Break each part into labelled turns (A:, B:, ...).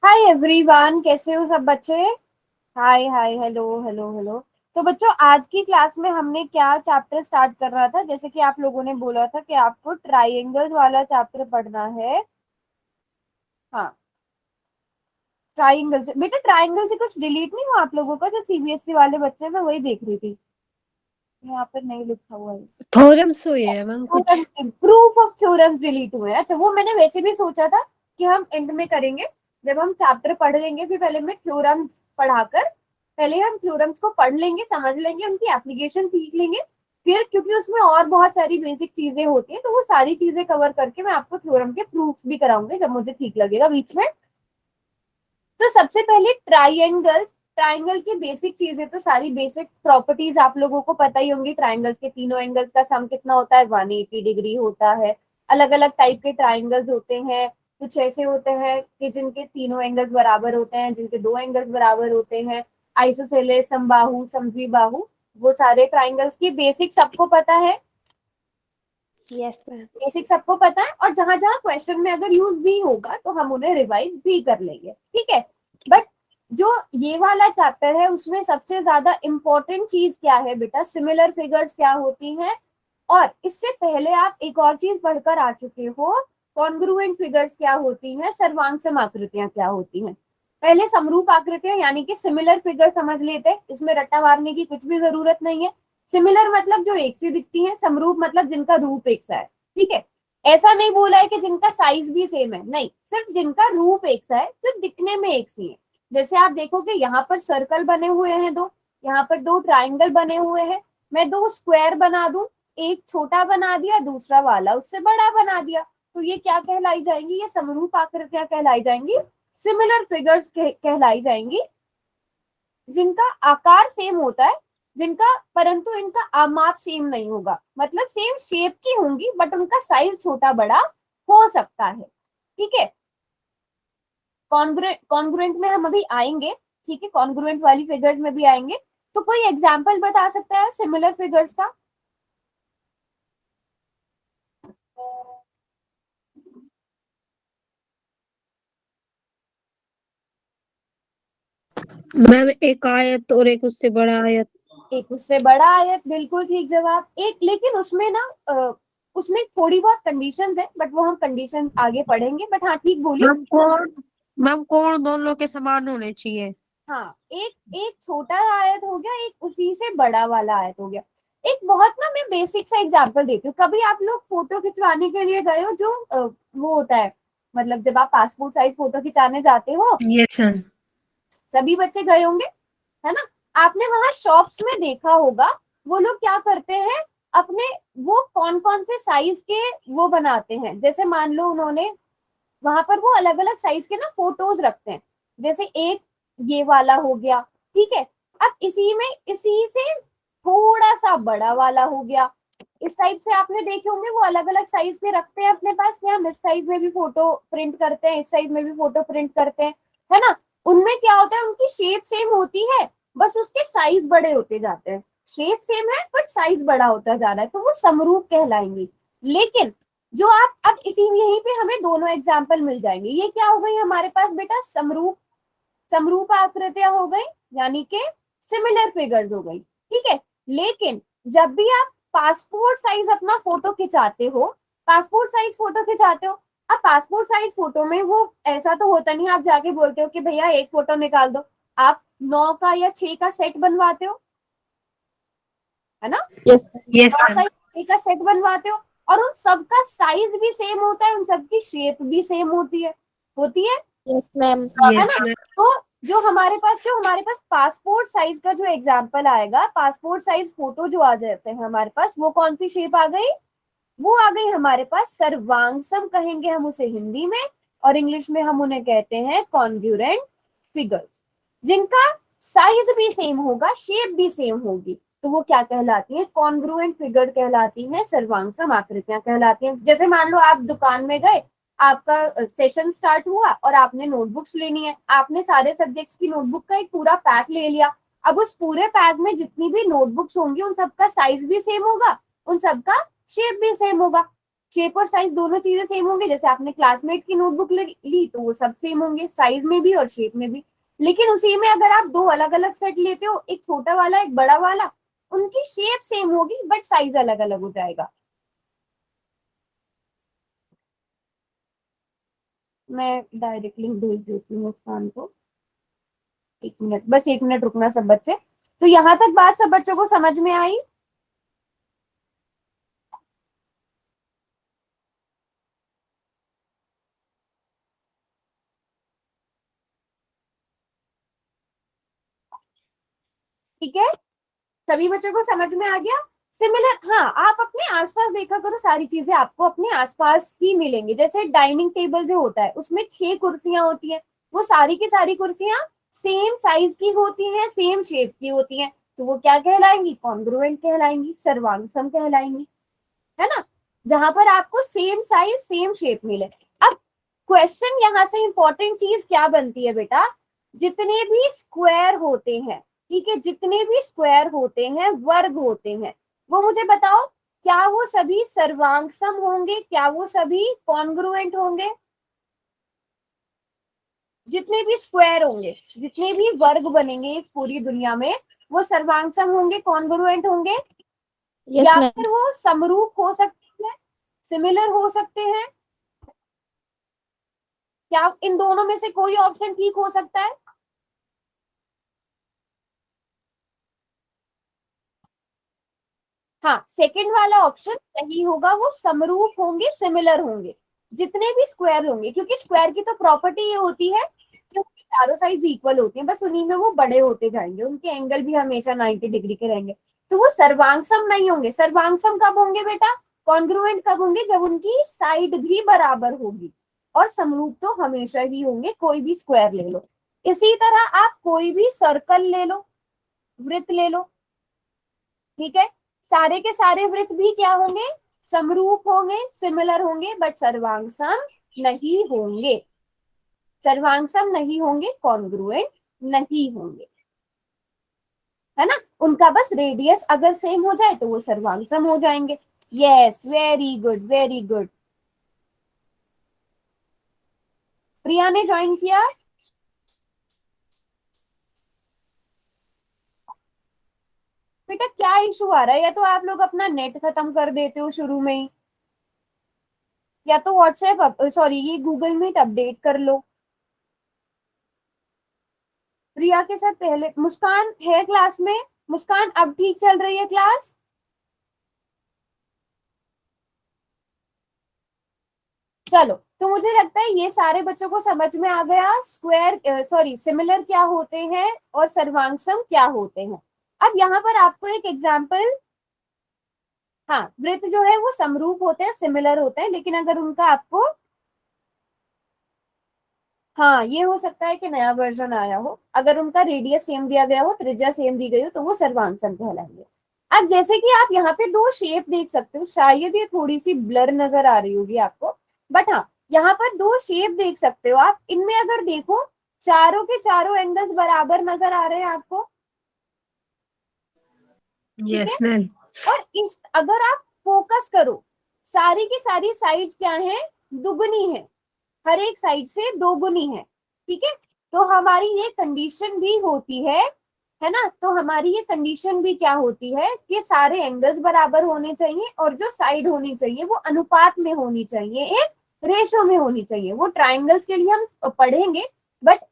A: Hi everyone, कैसे हो सब बच्चे? हाय हाय, हेलो हेलो हेलो। तो बच्चों, आज की क्लास में हमने क्या चैप्टर स्टार्ट कर रहा था? जैसे कि आप लोगों ने बोला था कि आपको ट्राइंगल्स वाला चैप्टर पढ़ना है। हाँ, ट्राइंगल से बेटा, ट्राइंगल से कुछ डिलीट नहीं हुआ आप लोगों का? जो सीबीएसई वाले बच्चे हैं, मैं वही देख रही थी। यहाँ पर नहीं लिखा हुआ है।
B: थ्योरम्स हुए हैं मैम कुछ।
A: प्रूफ ऑफ थ्योरम्स डिलीट हुए हैं। अच्छा, वो मैंने वैसे भी सोचा था कि हम एंड में करेंगे, जब हम चैप्टर पढ़ लेंगे। फिर पहले मैं थ्योरम्स पढ़ाकर, पहले हम थ्योरम्स को पढ़ लेंगे, समझ लेंगे, उनकी एप्लीकेशन सीख लेंगे। फिर क्योंकि उसमें और बहुत सारी बेसिक चीजें होती है, तो वो सारी चीजें कवर करके मैं आपको थ्योरम के प्रूफ भी कराऊंगी जब मुझे ठीक लगेगा बीच में। तो सबसे पहले ट्राइंगल्स, ट्राइंगल की बेसिक चीजें, तो सारी बेसिक प्रॉपर्टीज आप लोगों को पता ही होंगी। ट्राइंगल्स के तीनों एंगल्स का सम कितना होता है? 180 डिग्री होता है। अलग अलग टाइप के ट्राइंगल्स होते हैं। कुछ ऐसे होते हैं कि जिनके तीनों एंगल्स बराबर होते हैं, जिनके दो एंगल्स बराबर होते हैं। आइसोसेलेस, समबाहु, समद्विबाहु, वो सारे ट्राइंगल्स की बेसिक सबको पता है।
B: Yes ma'am.
A: बेसिक सबको पता है, और जहां जहां क्वेश्चन में अगर यूज भी होगा तो हम उन्हें रिवाइज भी कर लेंगे, ठीक है। बट जो ये वाला चैप्टर है, उसमें सबसे ज्यादा इंपॉर्टेंट चीज क्या है बेटा? सिमिलर फिगर्स क्या होती हैं। और इससे पहले आप एक और चीज पढ़कर आ चुके हो, कॉन्ग्रुएंट फिगर्स क्या होती हैं, सर्वांग सम आकृतियां क्या होती हैं। पहले समरूप आकृतियां यानी कि सिमिलर फिगर समझ लेते, इसमें रट्टा मारने की कुछ भी जरूरत नहीं है। सिमिलर मतलब जो एक सी दिखती है, समरूप मतलब जिनका रूप एक सा है, ठीक है। ऐसा नहीं बोला है कि जिनका साइज भी सेम है, नहीं, सिर्फ जिनका रूप एक सा है, जो दिखने में एक सी है। जैसे आप देखोगे यहाँ पर सर्कल बने हुए हैं दो, यहाँ पर दो ट्राइंगल बने हुए हैं। मैं दो स्क्वायर बना दूं, एक छोटा बना दिया, दूसरा वाला उससे बड़ा बना दिया, तो ये क्या कहलाई जाएंगी? ये समरूप आकृतियां कहलाई जाएंगी, सिमिलर फिगर्स कहलाई जाएंगी, जिनका आकार सेम होता है, जिनका, परंतु इनका आमाप सेम नहीं होगा। मतलब सेम शेप की होंगी, बट उनका साइज छोटा बड़ा हो सकता है, ठीक है। कॉन्ग्रुएंट में हम अभी आएंगे, ठीक है, कॉन्ग्रुएंट वाली फिगर्स में भी आएंगे। तो कोई एग्जाम्पल बता सकता है सिमिलर फिगर्स का?
B: मैम एक आयत और एक उससे बड़ा आयत।
A: एक उससे बड़ा आयत, बिल्कुल ठीक जवाब। एक, लेकिन उसमें ना उसमें थोड़ी बहुत कंडीशंस है, बट वो हम कंडीशंस आगे पढ़ेंगे। बट हाँ, ठीक बोली।
B: मैम कोण दोनों के समान होने चाहिए।
A: हाँ, एक एक छोटा आयत हो गया, एक उसी से बड़ा वाला आयत हो गया। एक बहुत ना, मैं बेसिक सा एग्जांपल देती हूँ। कभी आप लोग फोटो खिंचवाने के लिए गए हो, जो वो होता है, मतलब जब आप पासपोर्ट साइज फोटो खिंचाने जाते हो,
B: यस मैम।
A: सभी बच्चे गए होंगे, है ना? आपने वहां शॉप्स में देखा होगा, वो लोग क्या करते हैं, अपने वो कौन कौन से साइज के वो बनाते हैं। जैसे मान लो उन्होंने वहां पर वो अलग अलग साइज के ना फोटोज रखते हैं। जैसे एक ये वाला हो गया, ठीक है। अब इसी में, इसी से थोड़ा सा बड़ा वाला हो गया, इस टाइप से आपने देखे होंगे। वो अलग अलग साइज के रखते हैं अपने पास, कि हम इस साइज में भी फोटो प्रिंट करते हैं, इस साइज में भी फोटो प्रिंट करते हैं, है ना? उनमें क्या होता है, उनकी शेप सेम होती है, बस उसके साइज बड़े होते जाते हैं। शेप सेम है बट साइज बड़ा होता जा रहा है, तो वो समरूप कहलाएंगी। लेकिन जो आप अब इसी, यहीं पे हमें दोनों एग्जाम्पल मिल जाएंगे। ये क्या हो गई हमारे पास बेटा? समरूप, समरूप आकृतियां हो गई, यानी कि सिमिलर फिगर्स हो गई, ठीक है। लेकिन जब भी आप पासपोर्ट साइज अपना फोटो खिंचाते हो, पासपोर्ट साइज फोटो खिंचाते हो, अब पासपोर्ट साइज फोटो में वो ऐसा तो होता नहीं, आप जाके बोलते हो कि भैया एक फोटो निकाल दो। आप 9 का या 6 का सेट बनवाते हो, है ना?
B: Yes yes
A: 9
B: ma'am.
A: का या 6 का सेट बनवाते हो, और उन सबका साइज भी सेम होता है, उन सबकी शेप भी सेम होती है, होती है
B: यस मैम।
A: है
B: यस
A: ना?
B: मैम।
A: तो जो हमारे पास पासपोर्ट साइज का जो एग्जाम्पल आएगा, पासपोर्ट साइज फोटो जो आ जाते हैं हमारे पास, वो कौन सी शेप आ गई? वो आ गई हमारे पास सर्वांगसम, कहेंगे हम उसे हिंदी में, और इंग्लिश में हम उन्हें कहते हैं कॉन्ग्रुएंट फिगर्स, जिनका साइज भी सेम होगा, शेप भी सेम होगी। तो वो क्या कहलाती है? कॉन्ग्रुएंट फिगर कहलाती है, सर्वांगसम आकृतियां कहलाती हैं। जैसे मान लो आप दुकान में गए, आपका सेशन स्टार्ट हुआ और आपने नोटबुक्स लेनी है, आपने सारे सब्जेक्ट्स की नोटबुक का एक पूरा पैक ले लिया। अब उस पूरे पैक में जितनी भी नोटबुक्स होंगी, उन सबका साइज भी सेम होगा, उन सबका शेप भी सेम होगा। शेप और साइज दोनों चीजें सेम होंगे। जैसे आपने क्लासमेट की नोटबुक ली तो वो सब सेम होंगे, साइज में भी और शेप में भी। लेकिन उसी में अगर आप दो अलग अलग सेट लेते हो, एक छोटा वाला एक बड़ा वाला, उनकी शेप सेम होगी बट साइज अलग अलग हो जाएगा। मैं डायरेक्ट लिंक भेज देती हूँ मुस्कान को। 1 मिनट, बस 1 मिनट रुकना सब बच्चे। तो यहाँ तक बात सब बच्चों को समझ में आई? ठीक है, सभी बच्चों को समझ में आ गया? सिमिलर, हाँ, आप अपने आसपास देखा करो, सारी चीजें आपको अपने आसपास ही मिलेंगी। जैसे डाइनिंग टेबल जो होता है उसमें 6 कुर्सियां होती हैं, वो सारी की सारी कुर्सियां सेम साइज की होती हैं, सेम शेप की होती हैं, तो वो क्या कहलाएंगी? कॉन्ग्रुएंट कहलाएंगी, सर्वांग सम कहलाएंगी, है ना? जहां पर आपको सेम साइज सेम शेप मिले। अब क्वेश्चन यहाँ से इंपॉर्टेंट चीज क्या बनती है बेटा? जितने भी स्क्वायर होते हैं, ठीक है, जितने भी स्क्वायर होते हैं, वर्ग होते हैं, वो मुझे बताओ, क्या वो सभी सर्वांगसम होंगे? क्या वो सभी कॉन्ग्रुएंट होंगे? जितने भी स्क्वायर होंगे, जितने भी वर्ग बनेंगे इस पूरी दुनिया में, वो सर्वांगसम होंगे, कॉन्ग्रुएंट होंगे,
B: यस
A: या
B: मैम।
A: फिर वो समरूप हो सकते हैं, सिमिलर हो सकते हैं? क्या इन दोनों में से कोई ऑप्शन ठीक हो सकता है? हाँ, सेकंड वाला ऑप्शन सही होगा, वो समरूप होंगे, सिमिलर होंगे, जितने भी स्क्वायर होंगे, क्योंकि स्क्वायर की तो प्रॉपर्टी ये होती है कि उनकी चारों साइड इक्वल होती हैं, बस उन्हीं में वो बड़े होते जाएंगे, उनके एंगल भी हमेशा 90 डिग्री के रहेंगे। तो वो सर्वांगसम नहीं होंगे। सर्वांगसम कब होंगे बेटा? कॉन्ग्रुएंट कब होंगे? जब उनकी साइड भी बराबर होगी। और समरूप तो हमेशा ही होंगे, कोई भी स्क्वायर ले लो। इसी तरह आप कोई भी सर्कल ले लो, वृत्त ले लो, ठीक है, सारे के सारे वृत्त भी क्या होंगे? समरूप होंगे, सिमिलर होंगे, बट सर्वांगसम नहीं होंगे। सर्वांगसम नहीं होंगे, कॉन्ग्रुएंट नहीं होंगे, है ना? उनका बस रेडियस अगर सेम हो जाए तो वो सर्वांगसम हो जाएंगे। Yes, very good, very good. Priya ने ज्वाइन किया? बेटा क्या इशू आ रहा है? या तो आप लोग अपना नेट खत्म कर देते हो शुरू में ही, या तो व्हाट्सएप, सॉरी, ये गूगल मीट अपडेट कर लो। प्रिया के साथ पहले मुस्कान है क्लास में। मुस्कान, अब ठीक चल रही है क्लास? चलो, तो मुझे लगता है ये सारे बच्चों को समझ में आ गया स्क्वायर, सॉरी, सिमिलर क्या होते हैं और सर्वांगसम क्या होते हैं। अब यहाँ पर आपको एक एग्जाम्पल, हाँ, वृत्त जो है वो समरूप होते हैं, सिमिलर होते हैं, लेकिन अगर उनका आपको, हाँ, ये हो सकता है कि नया वर्जन आया हो, अगर उनका रेडियस सेम दिया गया हो, त्रिज्या सेम दी गई हो, तो वो सर्वांगसम कहलाएंगे। अब जैसे कि आप यहाँ पे दो शेप देख सकते हो, शायद ये थोड़ी सी ब्लर नजर आ रही होगी आपको, बट हाँ, यहाँ पर दो शेप देख सकते हो आप। इनमें अगर देखो, चारों के चारों एंगल्स बराबर नजर आ रहे हैं आपको, ठीक है?
B: Yes ma'am.
A: और इस अगर आप फोकस करो, सारी की सारी साइड्स क्या है? दुगनी है, हर एक साइड से दोगुनी है, ठीक है? तो हमारी ये कंडीशन भी होती है ना? तो हमारी ये कंडीशन भी क्या होती है कि सारे एंगल्स बराबर होने चाहिए, और जो साइड होनी चाहिए वो अनुपात में होनी चाहिए, एक रेशो में होनी चाहिए। वो ट्राइंगल्स के लिए हम पढ़ेंगे, बट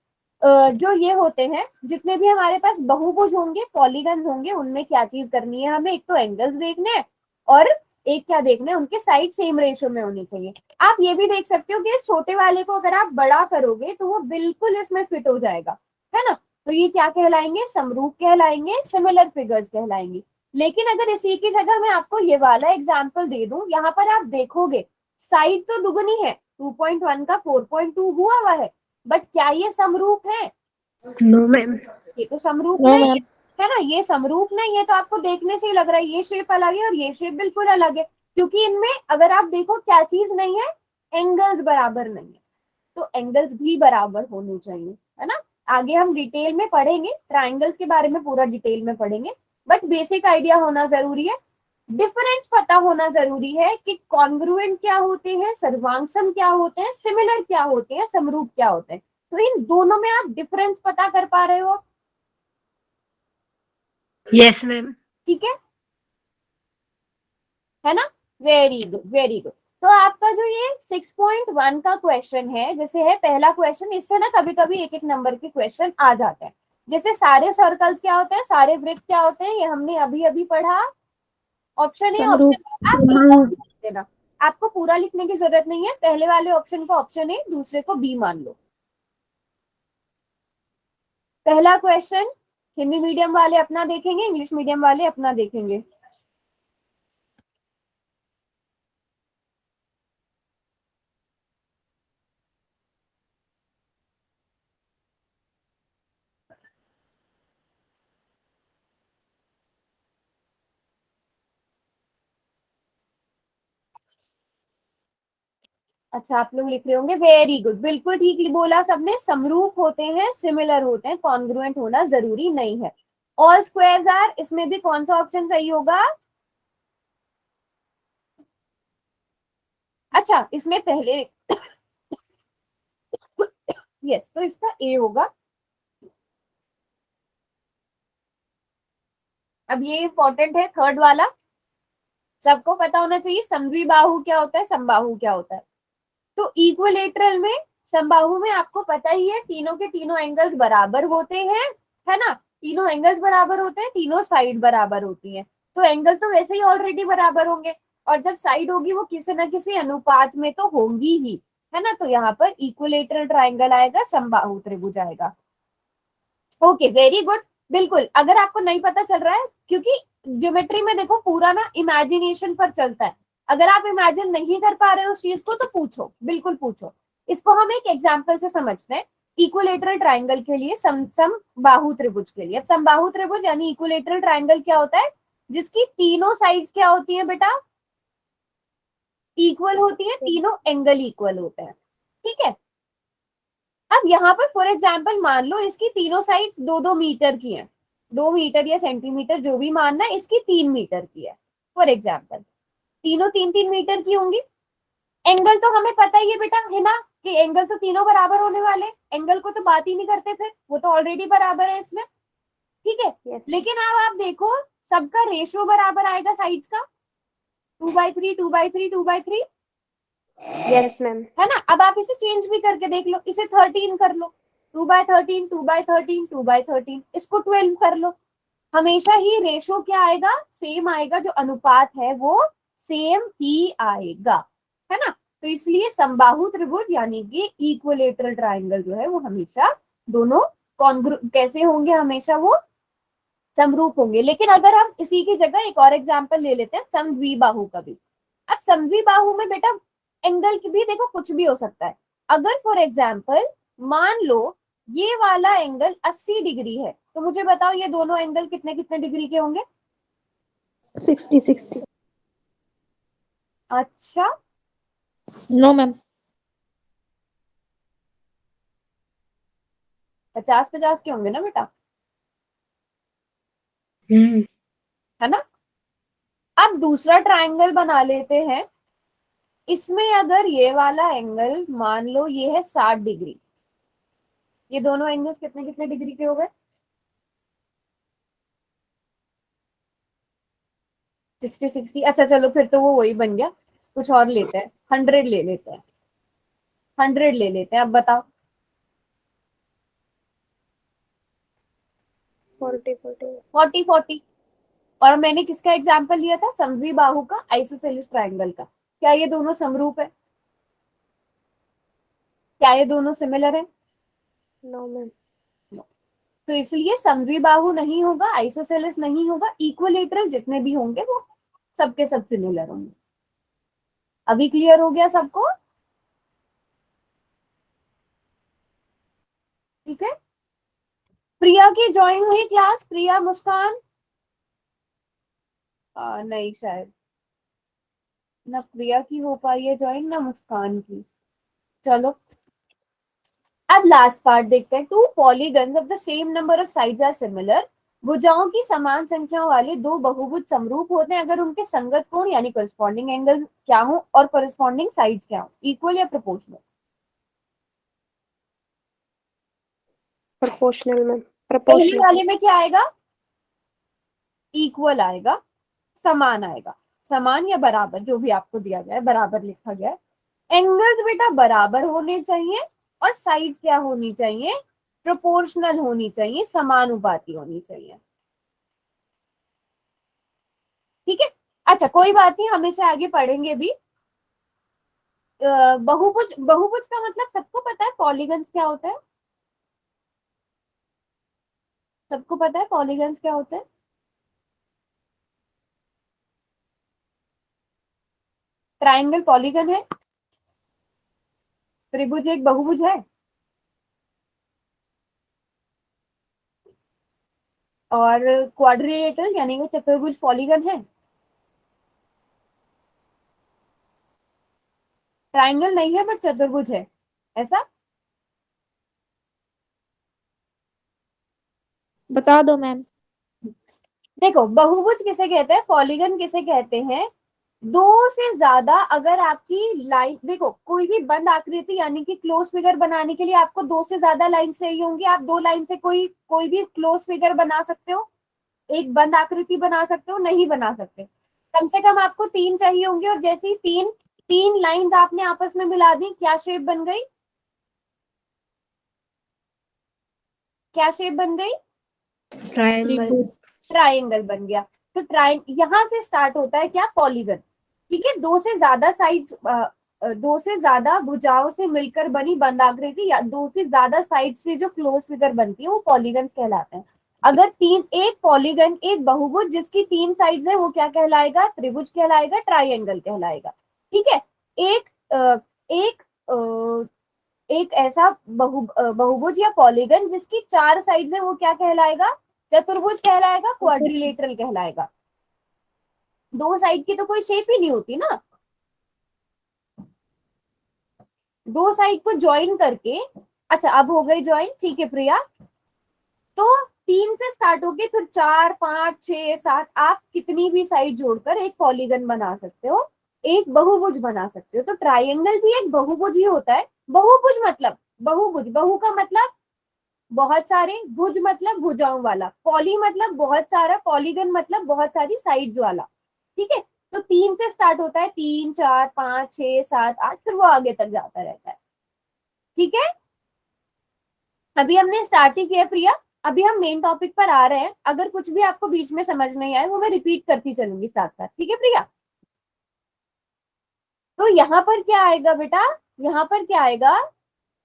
A: जो ये होते हैं, जितने भी हमारे पास बहुभुज होंगे, पॉलीगन्स होंगे, उनमें क्या चीज करनी है हमें? एक तो एंगल्स देखने हैं, और एक क्या देखना है? उनके साइड सेम रेशो में होनी चाहिए। आप ये भी देख सकते हो कि इस छोटे वाले को अगर आप बड़ा करोगे तो वो बिल्कुल इसमें फिट हो जाएगा, है ना? तो ये क्या कहलाएंगे? समरूप कहलाएंगे, सिमिलर फिगर्स कहलाएंगे। लेकिन अगर इसी की जगह मैं आपको ये वाला एग्जाम्पल दे दूं, यहाँ पर आप देखोगे साइड तो दुगनी है, 2.1 का 4.2 हुआ है, बट क्या ये समरूप है?
B: No ma'am.
A: ये तो समरूप
B: नो
A: नहीं
B: मैम।
A: है ना? ये समरूप नहीं है, तो आपको देखने से ही लग रहा है ये शेप अलग है और ये शेप बिल्कुल अलग है, क्योंकि इनमें अगर आप देखो क्या चीज नहीं है? एंगल्स बराबर नहीं है। तो एंगल्स भी बराबर होने चाहिए, है ना? आगे हम डिटेल में पढ़ेंगे, ट्राइंगल्स के बारे में पूरा डिटेल में पढ़ेंगे, बट बेसिक आइडिया होना जरूरी है। डिफरेंस पता होना जरूरी है कि कॉन्ग्रुएंट क्या होते हैं, सर्वांगसम क्या होते हैं, सिमिलर क्या होते हैं, समरूप क्या होते हैं। तो इन दोनों में आप डिफरेंस पता कर पा रहे हो?
B: Yes ma'am.
A: ठीक है ना? Very good, very good. तो आपका जो ये 6.1 का क्वेश्चन है, जैसे है पहला क्वेश्चन, इससे ना कभी कभी एक एक नंबर के क्वेश्चन आ जाते हैं। जैसे सारे सर्कल्स क्या होते हैं, सारे वृत्त क्या होते हैं, ये हमने अभी अभी पढ़ा। ऑप्शन ए, ऑप्शन
B: समरूप।
A: बी, आप एक और लिख देना। आपको पूरा लिखने की जरूरत नहीं है, पहले वाले ऑप्शन को ऑप्शन ए, दूसरे को बी मान लो। पहला क्वेश्चन हिंदी मीडियम वाले अपना देखेंगे, इंग्लिश मीडियम वाले अपना देखेंगे। अच्छा, आप लोग लिख रहे होंगे, वेरी गुड, बिल्कुल ठीक बोला सबने। समरूप होते हैं, सिमिलर होते हैं, कॉन्ग्रुएंट होना जरूरी नहीं है। ऑल स्क्वायर्स आर, इसमें भी कौन सा ऑप्शन सही होगा? अच्छा, इसमें पहले यस, तो इसका ए होगा। अब ये इंपॉर्टेंट है, थर्ड वाला सबको पता होना चाहिए। समद्विबाहु क्या होता है, समबाहु क्या होता है? तो इक्विलेटरल में, समबाहु में आपको पता ही है, तीनों के तीनों एंगल्स बराबर होते हैं, है ना? तीनों एंगल्स बराबर होते हैं, तीनों साइड बराबर होती हैं। तो एंगल तो वैसे ही ऑलरेडी बराबर होंगे, और जब साइड होगी वो किसी ना किसी अनुपात में तो होंगी ही, है ना? तो यहाँ पर इक्विलेटरल ट्राइंगल आएगा, समबाहु त्रिभुज आएगा। Okay, very good. बिल्कुल, अगर आपको नहीं पता चल रहा है, क्योंकि ज्योमेट्री में देखो पूरा ना इमेजिनेशन पर चलता है। अगर आप इमेजिन नहीं कर पा रहे हो उस चीज को, तो पूछो, बिल्कुल पूछो। इसको हम एक एग्जाम्पल से समझते हैं। इक्विलेटरल ट्राइंगल के लिए, सम बाहु त्रिभुज के लिए। अब समबाहु त्रिभुज यानी इक्विलेटरल ट्राइंगल क्या होता है? जिसकी तीनों साइड्स क्या होती हैं बेटा? इक्वल होती है, तीनों एंगल इक्वल होते हैं। ठीक है। अब यहाँ पर फॉर एग्जाम्पल मान लो इसकी तीनों साइड्स 2-2 मीटर की हैं, 2 मीटर या सेंटीमीटर जो भी मानना है, इसकी 3 मीटर की है फॉर एग्जाम्पल। तीनों 3-3 मीटर की होंगी। एंगल तो हमें पता ही है बेटा, है ना, कि एंगल तो तीनों बराबर होने वाले। एंगल को तो बात ही नहीं करते, फिर वो तो ऑलरेडी बराबर है इसमें। ठीक है।
B: यस।
A: लेकिन अब आप देखो, सबका रेशियो बराबर आएगा साइड्स का, 2/3, 2/3, 2/3,
B: यस मैम।
A: है ना? अब आप इसे चेंज भी करके देख लो, इसे 13 कर लो, 2/13, 2/13, 2/13, इसको 12 कर लो। हमेशा ही रेशो क्या आएगा? सेम आएगा, जो अनुपात है वो सेम ही आएगा, है ना? तो इसलिए समबाहु त्रिभुज यानी कि इक्विलेटरल ट्राइंगल जो है वो हमेशा दोनों कैसे होंगे? हमेशा वो समरूप होंगे। लेकिन अगर हम इसी की जगह एक और एग्जांपल ले लेते हैं, समद्विबाहु का भी। अब समद्विबाहु में बेटा एंगल की भी देखो कुछ भी हो सकता है। अगर फॉर एग्जाम्पल मान लो ये वाला एंगल 80 डिग्री है, तो मुझे बताओ ये दोनों एंगल कितने कितने डिग्री के होंगे?
B: 60-60।
A: अच्छा,
B: नो मैम।
A: 50-50 के होंगे ना बेटा,
B: हम्म।
A: है ना? अब दूसरा ट्राइंगल बना लेते हैं। इसमें अगर ये वाला एंगल मान लो ये है 60 डिग्री, ये दोनों एंगल्स कितने कितने डिग्री के हो गए? 60-60। अच्छा चलो, फिर तो वो वही बन गया। कुछ और लेते हैं, 100 ले लेते हैं, 100 ले लेते हैं। अब बताओ। 40-40। और मैंने किसका एग्जाम्पल लिया था? समद्विबाहु का, आइसोसेलेस ट्राइंगल का। क्या ये दोनों समरूप है? क्या ये दोनों सिमिलर है?
B: No ma'am.
A: तो इसलिए समद्विबाहु नहीं होगा, आइसोसेलेस नहीं होगा, इक्विलेटरल जितने भी होंगे वो सबके सब सिमिलर होंगे। अभी क्लियर हो गया सबको? ठीक है। प्रिया की ज्वाइन हुई क्लास? प्रिया, मुस्कान? नहीं शायद, ना प्रिया की हो पाई है ज्वाइन, ना मुस्कान की। चलो, अब लास्ट पार्ट देखते हैं। Two polygons of the same number of sides are similar, भुजाओं की समान संख्या वाले दो बहुभुज समरूप होते हैं अगर उनके संगत कोण यानी करस्पॉन्डिंग एंगल क्या हो और करस्पॉन्डिंग साइड्स क्या हो, इक्वल या प्रोपोर्शनल।
C: प्रोपोर्शनल मैम,
A: पहले
C: प्रोपोर्शनल।
A: वाले में क्या आएगा, इक्वल आएगा, समान आएगा, समान या बराबर जो भी आपको दिया गया है बराबर लिखा गया है। एंगल्स बेटा बराबर होने चाहिए और साइड्स क्या होनी चाहिए, प्रोपोर्शनल होनी चाहिए, समानुपाती होनी चाहिए। ठीक है, अच्छा कोई बात नहीं, हम इसे आगे पढ़ेंगे भी। बहुभुज, बहुभुज का मतलब सबको पता है पॉलीगन्स क्या होता है, सबको पता है पॉलीगन्स क्या होता है। ट्राइंगल पॉलीगन है, त्रिभुज एक बहुभुज है, और क्वाड्रिलेटरल यानी वो चतुर्भुज पॉलीगन है। ट्राइंगल नहीं है बट चतुर्भुज है, ऐसा।
D: बता दो मैम।
A: देखो बहुभुज किसे कहते हैं, पॉलीगन किसे कहते हैं, दो से ज्यादा अगर आपकी लाइन, देखो कोई भी बंद आकृति यानी कि क्लोज फिगर बनाने के लिए आपको दो से ज्यादा लाइन चाहिए होंगी। आप दो लाइन से कोई कोई भी क्लोज फिगर बना सकते हो, एक बंद आकृति बना सकते हो, नहीं बना सकते। कम से कम आपको तीन चाहिए होंगे, और जैसे ही तीन तीन लाइंस आपने आपस में मिला दी, क्या शेप बन गई, क्या शेप बन गई,
B: ट्रायंगल।
A: ट्राइंगल बन गया। तो यहां से स्टार्ट होता है क्या, पॉलीगन। ठीक है, दो से ज्यादा साइड्स, दो से ज्यादा भुजाओं से मिलकर बनी बंद आकृति या दो से ज्यादा साइड से जो क्लोज फिगर बनती है वो पॉलीगन्स कहलाते हैं। अगर तीन, एक पॉलीगन एक बहुभुज जिसकी तीन साइड्स है वो क्या कहलाएगा, त्रिभुज कहलाएगा, ट्राइंगल कहलाएगा। ठीक है, एक एक एक ऐसा बहुभुज या पॉलीगन जिसकी चार साइड्स है वो क्या कहलाएगा, चतुर्भुज कहलाएगा, क्वाड्रिलेटरल कहलाएगा। दो साइड की तो कोई शेप ही नहीं होती ना, दो साइड को ज्वाइन करके। अच्छा अब हो गई ज्वाइन, ठीक है प्रिया। तो तीन से स्टार्ट होके फिर चार पांच छह सात, आप कितनी भी साइड जोड़कर एक पॉलीगन बना सकते हो, एक बहुभुज बना सकते हो। तो ट्राइंगल भी एक बहुभुज ही होता है। बहुभुज मतलब बहुभुज, बहु का मतलब बहुत सारे, भुज मतलब भुजाओं वाला, पॉली मतलब बहुत सारा, पॉलीगन मतलब बहुत सारी साइड्स वाला। ठीक है, तो तीन से स्टार्ट होता है, तीन चार पांच छह सात आठ, फिर वो आगे तक जाता रहता है। ठीक है, अभी हमने स्टार्ट ही किया प्रिया, अभी हम मेन टॉपिक पर आ रहे हैं। अगर कुछ भी आपको बीच में समझ नहीं आए वो मैं रिपीट करती चलूंगी साथ साथ, ठीक है प्रिया। तो यहाँ पर क्या आएगा बेटा, यहाँ पर क्या आएगा,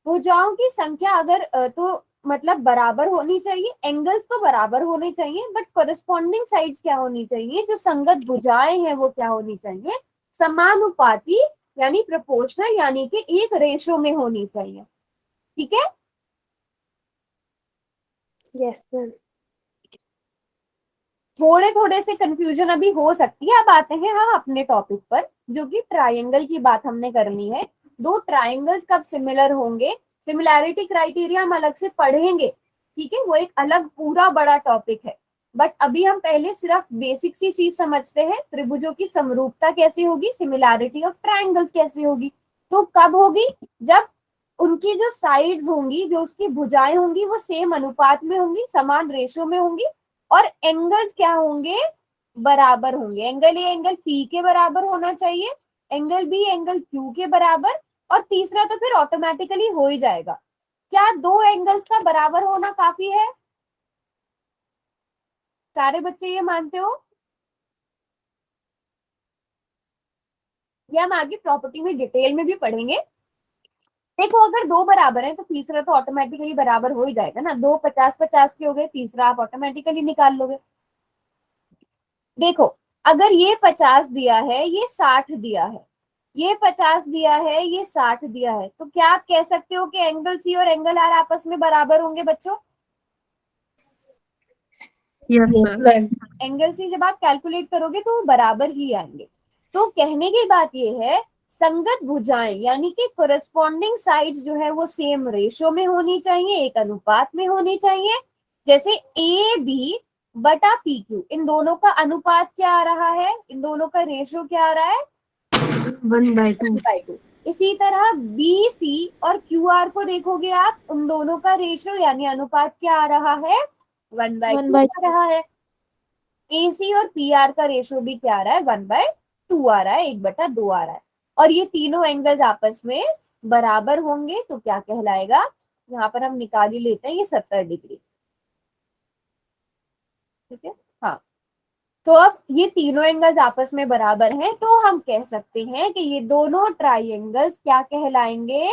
A: भुजाओं की संख्या अगर तो मतलब बराबर होनी चाहिए, एंगल्स तो बराबर होने चाहिए, बट कोरिस्पॉन्डिंग साइड्स क्या होनी चाहिए, जो संगत भुजाएं हैं वो क्या होनी चाहिए, समानुपाती यानी प्रोपोर्शनल, यानी कि एक रेशो में होनी चाहिए। ठीक है,
C: यस मैम।
A: थोड़े थोड़े से कंफ्यूजन अभी हो सकती है। अब आते हैं हम अपने टॉपिक पर, जो कि ट्रायंगल की बात हमने करनी है। दो ट्रायंगल्स कब सिमिलर होंगे, सिमिलैरिटी क्राइटेरिया हम अलग से पढ़ेंगे। ठीक है, वो एक अलग पूरा बड़ा टॉपिक है, बट अभी हम पहले सिर्फ बेसिक सी चीज समझते हैं, त्रिभुजों की समरूपता कैसी होगी, सिमिलैरिटी ऑफ ट्रायंगल्स कैसी होगी। तो कब होगी, जब उनकी जो साइड्स होंगी, जो उसकी भुजाएं होंगी वो सेम अनुपात में होंगी, समान रेशो में होंगी, और एंगल्स क्या होंगे, बराबर होंगे। एंगल ए एंगल पी के बराबर होना चाहिए, एंगल बी एंगल क्यू के बराबर, और तीसरा तो फिर ऑटोमेटिकली हो ही जाएगा। क्या दो एंगल्स का बराबर होना काफी है, सारे बच्चे ये मानते हो? ये हम आगे प्रॉपर्टी में डिटेल में भी पढ़ेंगे। देखो अगर दो बराबर है तो तीसरा तो ऑटोमेटिकली बराबर हो ही जाएगा ना, दो 50-50 के हो गए, तीसरा आप ऑटोमेटिकली निकाल लोगे। देखो अगर ये 50 दिया है, ये 60 दिया है, ये 50 दिया है, ये 60 दिया है, तो क्या आप कह सकते हो कि एंगल सी और एंगल आर आपस में बराबर होंगे बच्चों?
B: Yes ma'am.
A: एंगल सी जब आप कैलकुलेट करोगे तो वो बराबर ही आएंगे। तो कहने की बात ये है, संगत भुजाएं यानी कि कोरेस्पॉन्डिंग साइड्स जो है वो सेम रेशो में होनी चाहिए, एक अनुपात में होनी चाहिए। जैसे ए बी बटा पी क्यू, इन दोनों का अनुपात क्या आ रहा है, इन दोनों का रेशियो क्या आ रहा है,
B: 1/2।
A: 1/2। इसी तरह बी सी और क्यू आर को देखोगे आप, उन दोनों का रेशियो यानी अनुपात क्या आ रहा है, 1/2 आ
B: 1/2।
A: रहा है। ए सी और पी आर का रेशियो भी क्या आ रहा है, 1/2 आ रहा है, 1/2 आ रहा है। और ये तीनों एंगल्स आपस में बराबर होंगे तो क्या कहलाएगा, यहाँ पर हम निकाल ही लेते हैं, ये 70 डिग्री। ठीक है, हाँ। तो अब ये तीनों एंगल्स आपस में बराबर हैं, तो हम कह सकते हैं कि ये दोनों ट्राइएंगल्स क्या कहलाएंगे,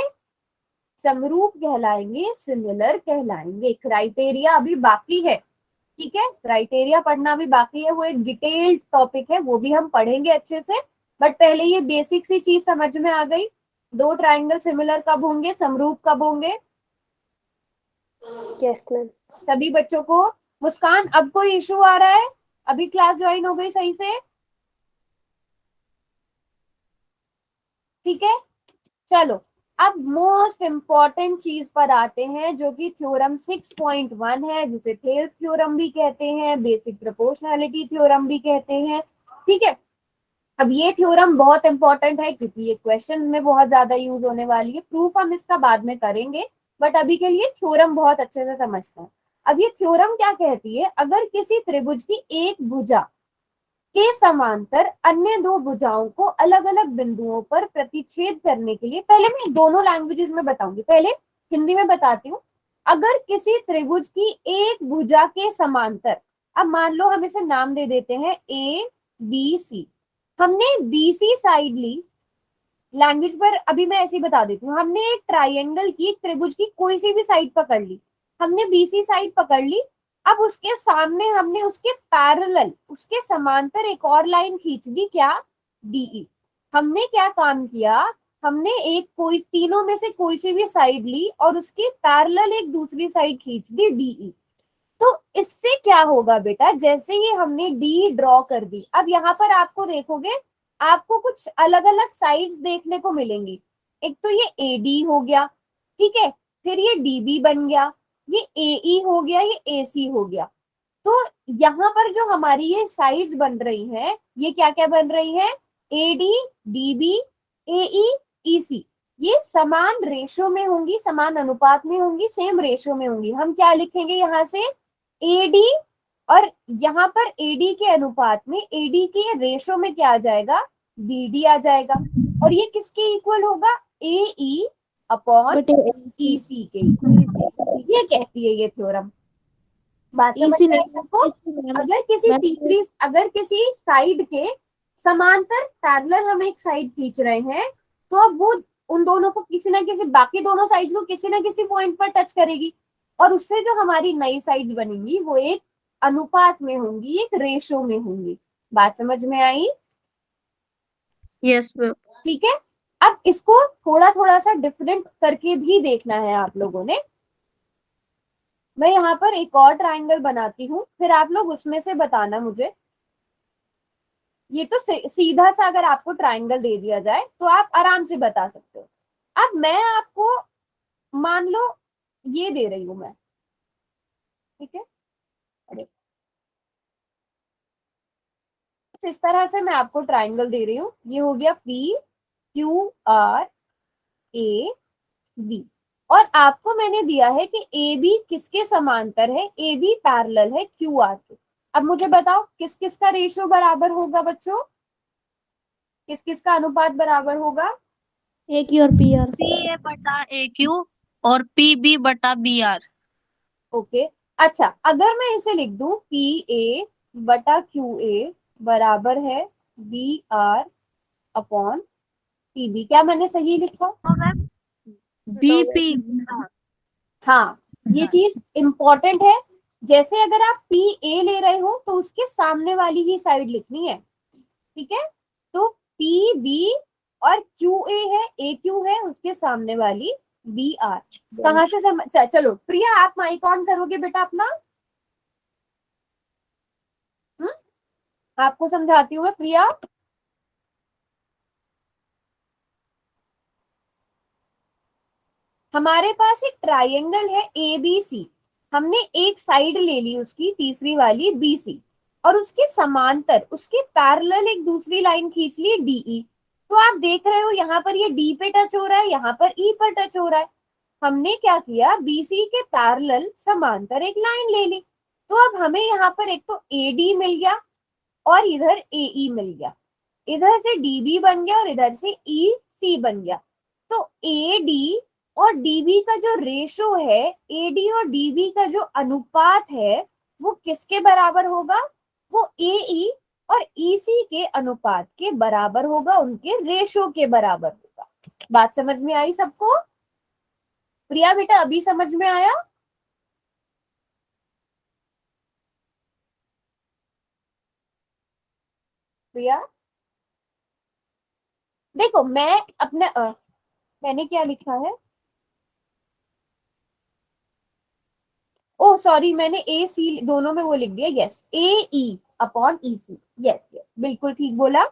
A: समरूप कहलाएंगे, सिमिलर कहलाएंगे। क्राइटेरिया अभी बाकी है, ठीक है, क्राइटेरिया पढ़ना भी बाकी है, वो एक डिटेल्ड टॉपिक है, वो भी हम पढ़ेंगे अच्छे से। बट पहले ये बेसिक सी चीज समझ में आ गई, दो ट्राइंगल सिमिलर कब होंगे, समरूप कब होंगे।
C: Yes ma'am.
A: सभी बच्चों को, मुस्कान अब कोई इशू आ रहा है, अभी क्लास ज्वाइन हो गई सही से, ठीक है। चलो, अब मोस्ट इंपॉर्टेंट चीज पर आते हैं, जो कि थ्योरम 6.1 है, जिसे थेल्स थ्योरम भी कहते हैं, बेसिक प्रोपोर्शनैलिटी थ्योरम भी कहते हैं, ठीक है। अब ये थ्योरम बहुत इंपॉर्टेंट है, क्योंकि ये क्वेश्चन में बहुत ज्यादा यूज होने वाली है, प्रूफ हम इसका बाद में करेंगे, बट अभी के लिए थ्योरम बहुत अच्छे से समझते हैं। अब ये थ्योरम क्या कहती है, अगर किसी त्रिभुज की एक भुजा के समांतर अन्य दो भुजाओं को अलग अलग बिंदुओं पर प्रतिच्छेद करने के लिए, पहले मैं दोनों लैंग्वेजेस में बताऊंगी, पहले हिंदी में बताती हूँ। अगर किसी त्रिभुज की एक भुजा के समांतर, अब मान लो हम इसे नाम दे देते हैं ए बी सी, हमने बी सी साइड ली, लैंग्वेज पर अभी मैं ऐसे ही बता देती हूँ, हमने एक ट्राइंगल की, एक त्रिभुज की कोई सी भी साइड पकड़ ली, हमने बीसी साइड पकड़ ली, अब उसके सामने हमने उसके पैरेलल, उसके समांतर एक और लाइन खींच दी, क्या, डीई। हमने क्या काम किया, हमने एक कोई तीनों में से कोई सी भी साइड ली और उसके पैरेलल एक दूसरी साइड खींच दी, डीई। तो इससे क्या होगा बेटा, जैसे ही हमने डी ड्रॉ कर दी, अब यहाँ पर आपको देखोगे, आपको कुछ अलग अलग साइड्स देखने को मिलेंगी। एक तो ये ए डी हो गया, ठीक है, फिर ये डी बी बन गया, ये ए ई हो गया, ये ए सी हो गया। तो यहाँ पर जो हमारी ये साइड्स बन रही हैं, ये क्या क्या बन रही है, ए डी, डी बी, ए ई, ई सी, ये समान रेशो में होंगी, समान अनुपात में होंगी, सेम रेशो में होंगी। हम क्या लिखेंगे यहाँ से, एडी, और यहाँ पर एडी के अनुपात में, एडी के रेशो में क्या आ जाएगा, बीडी आ जाएगा। और ये किसके इक्वल होगा, ए ई अपॉन ई सी के इक्वल। ये कहती है ये थ्योरम, बात समझ
B: इसी
A: में आई सबको।
B: मैम।
A: अगर किसी साइड के समांतर पैरेलल हम एक साइड खींच रहे हैं, तो अब वो उन दोनों को किसी ना किसी, बाकी दोनों साइड्स को किसी ना किसी पॉइंट पर टच करेगी, और उससे जो हमारी नई साइड बनेंगी वो एक अनुपात में होंगी, एक रेशो में होंगी। बात समझ में आई,
B: यस मैम।
A: ठीक है। अब इसको थोड़ा थोड़ा सा डिफरेंट करके भी देखना है आप लोगों ने। मैं यहाँ पर एक और ट्रायंगल बनाती हूँ, फिर आप लोग उसमें से बताना मुझे। ये तो सीधा सा अगर आपको ट्रायंगल दे दिया जाए तो आप आराम से बता सकते हो। अब मैं आपको, मान लो ये दे रही हूं मैं, ठीक है, अरे इस तरह से मैं आपको ट्रायंगल दे रही हूँ, ये हो गया P Q R A B, और आपको मैंने दिया है कि ए बी किसके समांतर है, ए बी पैरेलल है क्यू आर के। अब मुझे बताओ किस किस का रेशियो बराबर होगा बच्चों, किस किस का अनुपात बराबर होगा,
B: ए क्यू और पी आर।
D: पी ए बटा ए क्यू और पी बी बटा बी आर।
A: ओके। अच्छा, अगर मैं इसे लिख दूं पी ए बटा क्यू ए बराबर है B R upon T B, क्या मैंने सही लिखा,
D: बीपी।
A: हाँ, ये चीज इंपॉर्टेंट है। जैसे अगर आप पी ए ले रहे हो तो उसके सामने वाली ही साइड लिखनी है, ठीक है। तो पी बी और क्यू ए है, ए क्यू है, उसके सामने वाली बी आर। कहाँ से चलो प्रिया, आप माइक ऑन करोगे बेटा अपना, आपको समझाती हूँ मैं, प्रिया। हमारे पास एक ट्राइंगल है ए बी सी, हमने एक साइड ले ली उसकी, तीसरी वाली BC, और उसके समांतर, उसके पैरेलल एक दूसरी लाइन खींच ली DE। तो आप देख रहे हो यहाँ पर ये D पे टच हो रहा है, यहाँ पर E पर टच हो रहा है। हमने क्या किया, BC के पैरेलल समांतर एक लाइन ले ली। तो अब हमें यहाँ पर एक तो AD मिल गया और इधर AE मिल गया, इधर से DB बन गया और इधर से EC बन गया। तो AD और DB का जो रेशो है, AD और DB का जो अनुपात है, वो किसके बराबर होगा, वो AE और EC के अनुपात के बराबर होगा, उनके रेशो के बराबर होगा। बात समझ में आई सबको? प्रिया बेटा अभी समझ में आया? प्रिया देखो, मैं अपने मैंने क्या लिखा है, ओ सॉरी, मैंने AC दोनों में वो लिख दिया, yes, AE upon EC, yes yes बिल्कुल ठीक बोला।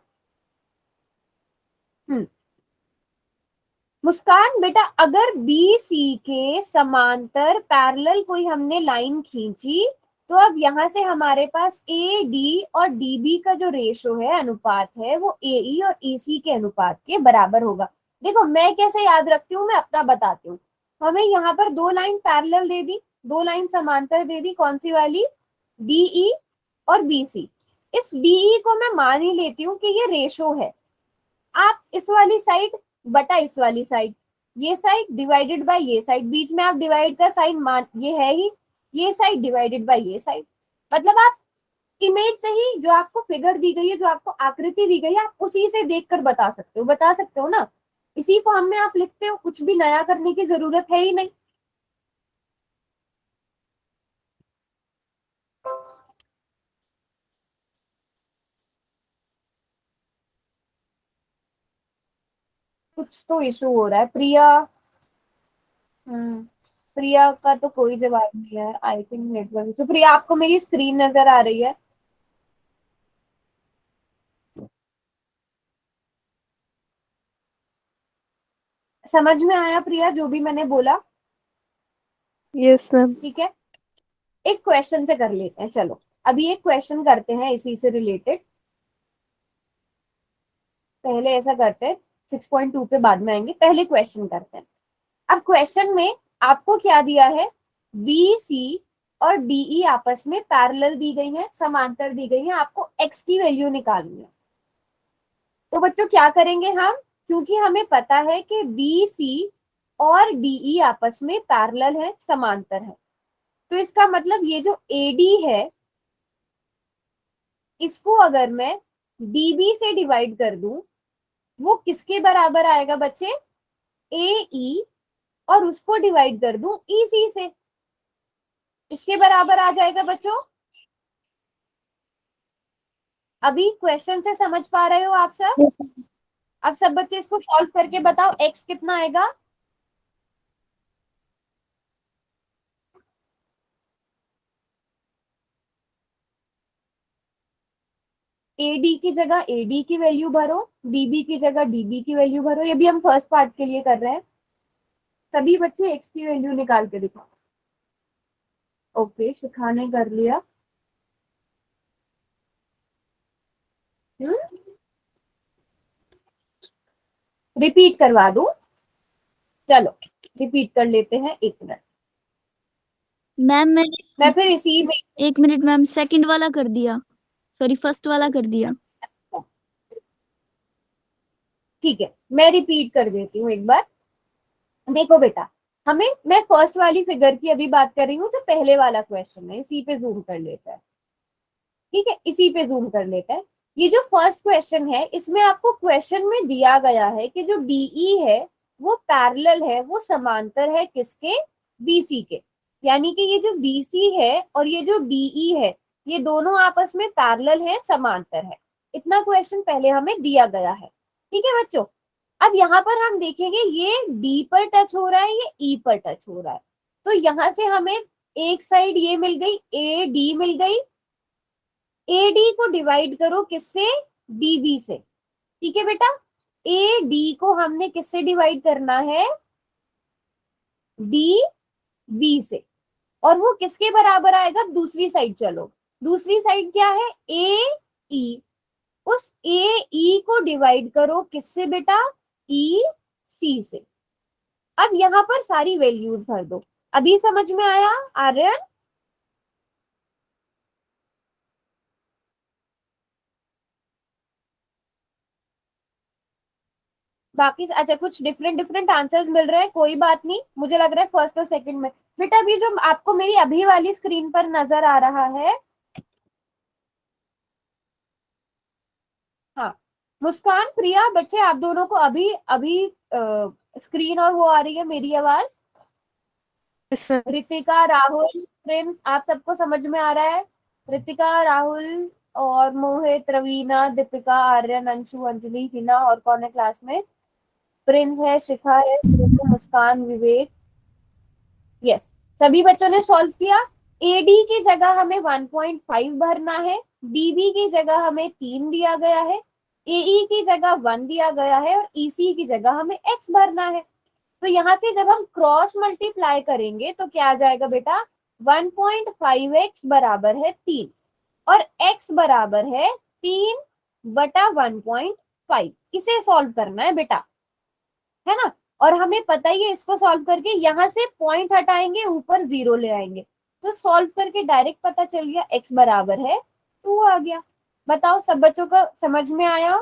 A: मुस्कान बेटा, अगर BC के समांतर पैरेलल कोई हमने लाइन खींची, तो अब यहाँ से हमारे पास AD और DB का जो रेशो है, अनुपात है, वो AE और EC के अनुपात के बराबर होगा। देखो मैं कैसे याद रखती हूँ, मैं अपना बताती हूँ। हमें यहाँ पर दो लाइन पैरेलल दे दी, दो लाइन समांतर दे दी, कौन सी वाली, DE और BC। इस DE को मैं मान ही लेती हूँ कि ये रेशो है। आप इस वाली साइड बटा इस वाली साइड, ये साइड डिवाइडेड बाय ये साइड, बीच में आप डिवाइड का साइन मान, ये है ही, ये साइड डिवाइडेड बाय ये साइड। मतलब आप इमेज से ही, जो आपको फिगर दी गई है, जो आपको आकृति दी गई है, आप उसी से देखकर बता सकते हो ना। इसी फॉर्म में आप लिखते हो, कुछ भी नया करने की जरूरत है ही नहीं। कुछ तो इशू हो रहा है प्रिया। प्रिया का तो कोई जवाब नहीं है, आई थिंक नेटवर्क से। प्रिया आपको मेरी स्क्रीन नजर आ रही है? समझ में आया प्रिया जो भी मैंने बोला?
C: Yes ma'am.
A: ठीक है, एक क्वेश्चन से कर लेते हैं, चलो अभी एक क्वेश्चन करते हैं इसी से रिलेटेड। पहले ऐसा करते हैं, 6.2 पे बाद में आएंगे, पहले क्वेश्चन करते हैं। अब क्वेश्चन में आपको क्या दिया है, BC और DE आपस में पैरेलल दी गई है, समांतर दी गई है, आपको x की वैल्यू निकालनी है। तो बच्चों क्या करेंगे हम, क्योंकि हमें पता है कि BC और DE आपस में पैरेलल है, समांतर है, तो इसका मतलब ये जो AD है, इसको अगर मैं DB से डिवाइड कर दूं, वो किसके बराबर आएगा बच्चे, AE, और उसको डिवाइड कर दूं EC से, इसके बराबर आ जाएगा बच्चों। अभी क्वेश्चन से समझ पा रहे हो आप सब? अब सब बच्चे इसको सॉल्व करके बताओ, x कितना आएगा। AD की जगह AD की वैल्यू भरो, DB की जगह DB की वैल्यू भरो। ये भी हम फर्स्ट पार्ट के लिए कर रहे हैं। सभी बच्चे x की वैल्यू निकाल के दिखाओ। ओके, शिखा ने कर लिया। रिपीट करवा दूं? चलो रिपीट कर लेते हैं, एक मिनट।
D: मैम
A: मैं
D: मैंने
A: फिर इसी में,
D: 1 मिनट मैम, सेकंड वाला कर दिया, सॉरी फर्स्ट वाला कर दिया।
A: ठीक है मैं रिपीट कर देती हूँ एक बार। देखो बेटा, हमें, मैं फर्स्ट वाली फिगर की अभी बात कर रही हूँ, जो पहले वाला क्वेश्चन है, इसी पे जूम कर लेता है। ठीक है, इसी पे जूम कर लेता है। ये जो फर्स्ट क्वेश्चन है, इसमें आपको क्वेश्चन में दिया गया है कि जो DE है वो पैरेलल है, वो समांतर है किसके, BC के। यानी कि ये जो BC है और ये जो DE है, ये दोनों आपस में पैरेलल है, समांतर है। इतना क्वेश्चन पहले हमें दिया गया है। ठीक है बच्चों, अब यहाँ पर हम देखेंगे ये D पर टच हो रहा है, ये E पर टच हो रहा है। तो यहाँ से हमें एक साइड ये मिल गई, AD मिल गई। AD को डिवाइड करो किससे, DB से। ठीक है बेटा, AD को हमने किससे डिवाइड करना है, DB से। और वो किसके बराबर आएगा, दूसरी साइड। चलो दूसरी साइड क्या है, ए ई, उस ए ई को डिवाइड करो किससे बेटा, ई सी से। अब यहाँ पर सारी वैल्यूज भर दो। अभी समझ में आया आर्यन? बाकी अच्छा कुछ डिफरेंट डिफरेंट आंसर्स मिल रहे हैं, कोई बात नहीं, मुझे लग रहा है फर्स्ट और सेकंड में। बेटा अभी जो आपको मेरी अभी वाली स्क्रीन पर नजर आ रहा है, हाँ, मुस्कान प्रिया बच्चे आप दोनों को अभी अभी स्क्रीन और वो आ रही है मेरी आवाज?
C: Yes, ma'am.
A: Ritika, Rahul, Prince, आप सबको समझ में आ रहा है? रितिका, राहुल और मोहित, रवीना, दीपिका, आर्यन, अंशु, अंजलि, हिना, और कौन है क्लास में? प्रिंस है, शिखा है, मुस्कान, विवेक। यस, सभी बच्चों ने सॉल्व किया। एडी की जगह हमें 1.5 भरना है, डीबी की जगह हमें 3 दिया गया है, एई की जगह 1 दिया गया है, और ईसी की जगह हमें एक्स भरना है। तो यहाँ से जब हम क्रॉस मल्टीप्लाई करेंगे तो क्या आ जाएगा बेटा, 1.5x बराबर है 3, और x बराबर है 3/1.5। इसे सॉल्व करना है बेटा, है ना? और हमें पता ही है इसको सॉल्व करके यहाँ से पॉइंट हटाएंगे, ऊपर 0 ले आएंगे, तो सॉल्व करके डायरेक्ट पता चल गया x बराबर है 2 आ गया। बताओ सब बच्चों को समझ में आया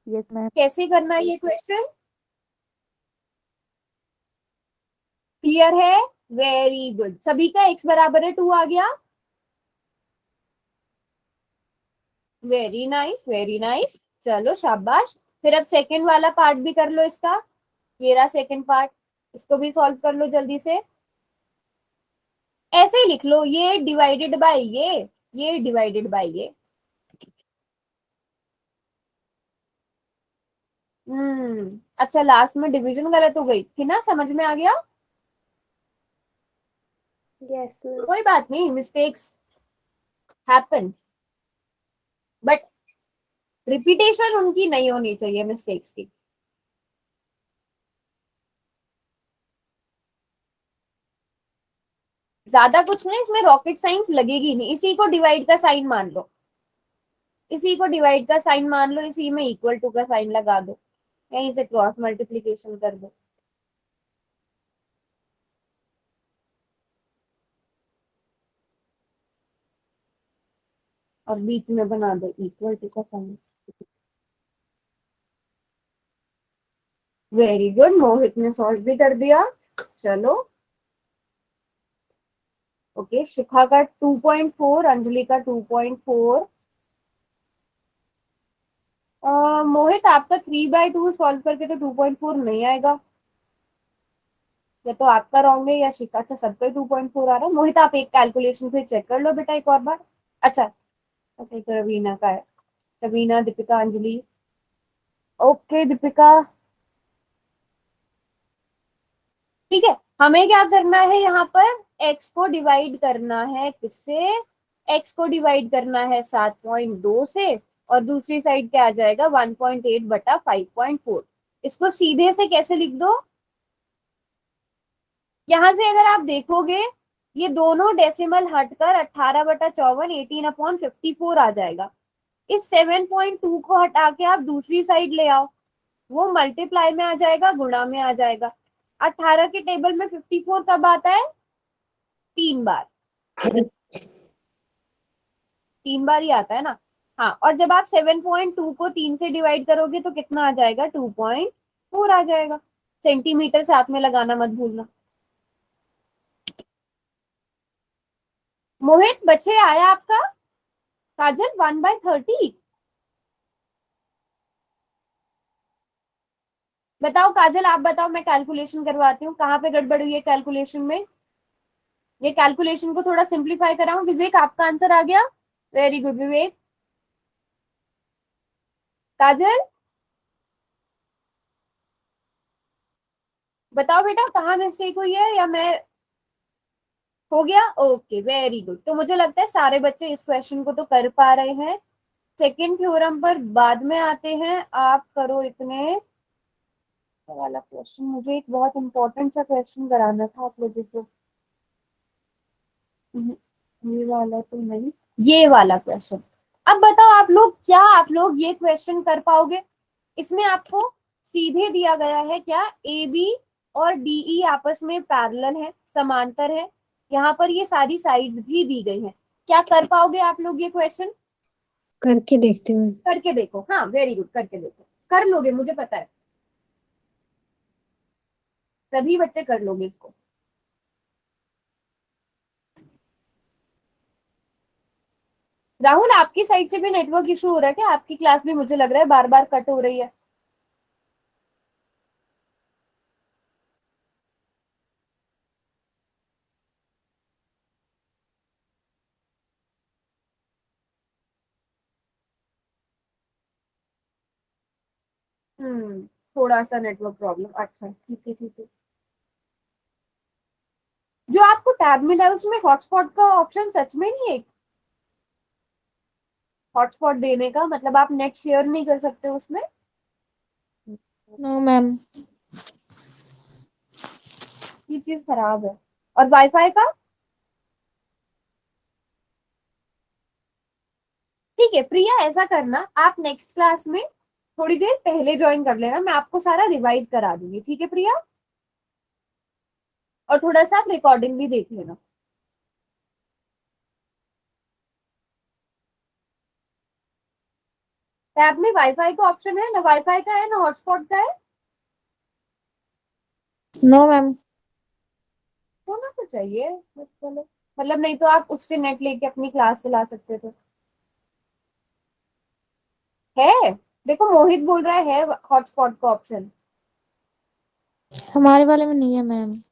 C: Yes, ma'am.
A: कैसे करना है ये क्वेश्चन? क्लियर है? वेरी गुड, सभी का x बराबर है 2 आ गया। वेरी नाइस वेरी नाइस, चलो शाबाश। फिर अब सेकंड वाला पार्ट भी कर लो इसका, ये रहा सेकंड पार्ट, इसको भी सॉल्व कर लो जल्दी से। ऐसे ही लिख लो, ये डिवाइडेड बाय ये डिवाइडेड बाय ये। अच्छा लास्ट में डिवीजन गलत हो गई थी ना, समझ में आ गया?
B: Yes ma'am.
A: कोई बात नहीं, मिस्टेक्स हैपेंस, बट रिपीटेशन उनकी नहीं होनी चाहिए मिस्टेक्स की। ज्यादा कुछ नहीं, इसमें रॉकेट साइंस लगेगी नहीं, इसी को डिवाइड का साइन मान लो, इसी को डिवाइड का साइन मान लो, इसी में इक्वल टू का साइन लगा दो, यहीं से क्रॉस मल्टीप्लीकेशन कर दो। और बीच में बना दो इक्वल टू का साइन। वेरी गुड, मोहित ने सॉल्व भी कर दिया। चलो ओके, शिखा का 2.4, अंजलि का 2.4। मोहित आपका 3/2 सॉल्व करके तो 2.4 नहीं आएगा, या तो आपका रॉन्ग है या शिखा। अच्छा सबका 2.4 आ रहा है। मोहित आप एक कैलकुलेशन फिर चेक कर लो बेटा एक और बार। अच्छा अच्छा, एक रवीना का है, रवीना, दीपिका, अंजलि। ओके दीपिका, ठीक है। हमें क्या करना है यहाँ पर, x को डिवाइड करना है किससे, x को डिवाइड करना है 7.2 से, और दूसरी साइड क्या आ जाएगा 1.8/5.4। इसको सीधे से कैसे लिख दो, यहाँ से अगर आप देखोगे ये दोनों डेसिमल हटकर 18/54 18/54 आ जाएगा। इस 7.2 को हटा के आप दूसरी साइड ले आओ, वो मल्टीप्लाई में आ जाएगा, गुणा में आ जाएगा। 18 के टेबल में 54 कब आता है, 3 बार, 3 बार ही आता है ना। हाँ, और जब आप 7.2 को 3 से डिवाइड करोगे तो कितना आ जाएगा, 2.4 आ जाएगा। सेंटीमीटर साथ में लगाना मत भूलना। मोहित बचे आया आपका, काजल 1/30। बताओ काजल, आप बताओ, मैं कैलकुलेशन करवाती हूँ, कहाँ पे गड़बड़ हुई है कैलकुलेशन में। ये कैलकुलेशन को थोड़ा सिंप्लीफाई कराऊं। विवेक आपका आंसर आ गया, वेरी गुड विवेक। काजल बताओ बेटा कहाँ मिस्टेक हुई है, या मैं, हो गया? Okay very good. तो मुझे लगता है सारे बच्चे इस क्वेश्चन को तो कर पा रहे हैं। सेकंड थ्योरम पर बाद में आते हैं, आप करो इतने वाला क्वेश्चन। मुझे एक बहुत इंपॉर्टेंट सा क्वेश्चन कराना था आप लोगों को। ये वाला तो नहीं, ये वाला क्वेश्चन। अब बताओ आप लोग, क्या आप लोग ये क्वेश्चन कर पाओगे? इसमें आपको सीधे दिया गया है क्या, ए बी और डीई आपस में पैरेलल है, समांतर है। यहाँ पर ये सारी साइड्स भी दी गई हैं। क्या कर पाओगे आप लोग ये क्वेश्चन?
B: करके देखते हैं।
A: करके देखो, हाँ वेरी गुड, करके देखो, कर लोगे मुझे पता है, सभी बच्चे कर लोगे इसको। राहुल, आपकी साइड से भी नेटवर्क इशू हो रहा है क्या? आपकी क्लास भी मुझे लग रहा है बार बार कट हो रही है। थोड़ा सा नेटवर्क प्रॉब्लम, अच्छा ठीक है ठीक है। जो आपको टैब मिला है उसमें हॉटस्पॉट का ऑप्शन सच में नहीं है? हॉटस्पॉट देने का मतलब आप नेट शेयर नहीं कर सकते उसमें?
C: No ma'am.
A: ये चीज खराब है। और वाईफाई का? ठीक है प्रिया, ऐसा करना, आप नेक्स्ट क्लास में थोड़ी देर पहले ज्वाइन कर लेना, मैं आपको सारा रिवाइज करा दूंगी, ठीक है प्रिया? और थोड़ा सा आप रिकॉर्डिंग भी देख लेना। टैब में वाईफाई का ऑप्शन है ना, वाईफाई का है ना, हॉटस्पॉट का है?
C: No ma'am.
A: होना तो चाहिए, चलो, मतलब नहीं तो आप उससे नेट लेके अपनी क्लास चला सकते थे। है, देखो मोहित बोल रहा है हॉटस्पॉट का ऑप्शन।
C: हमारे वाले में नहीं है मैम।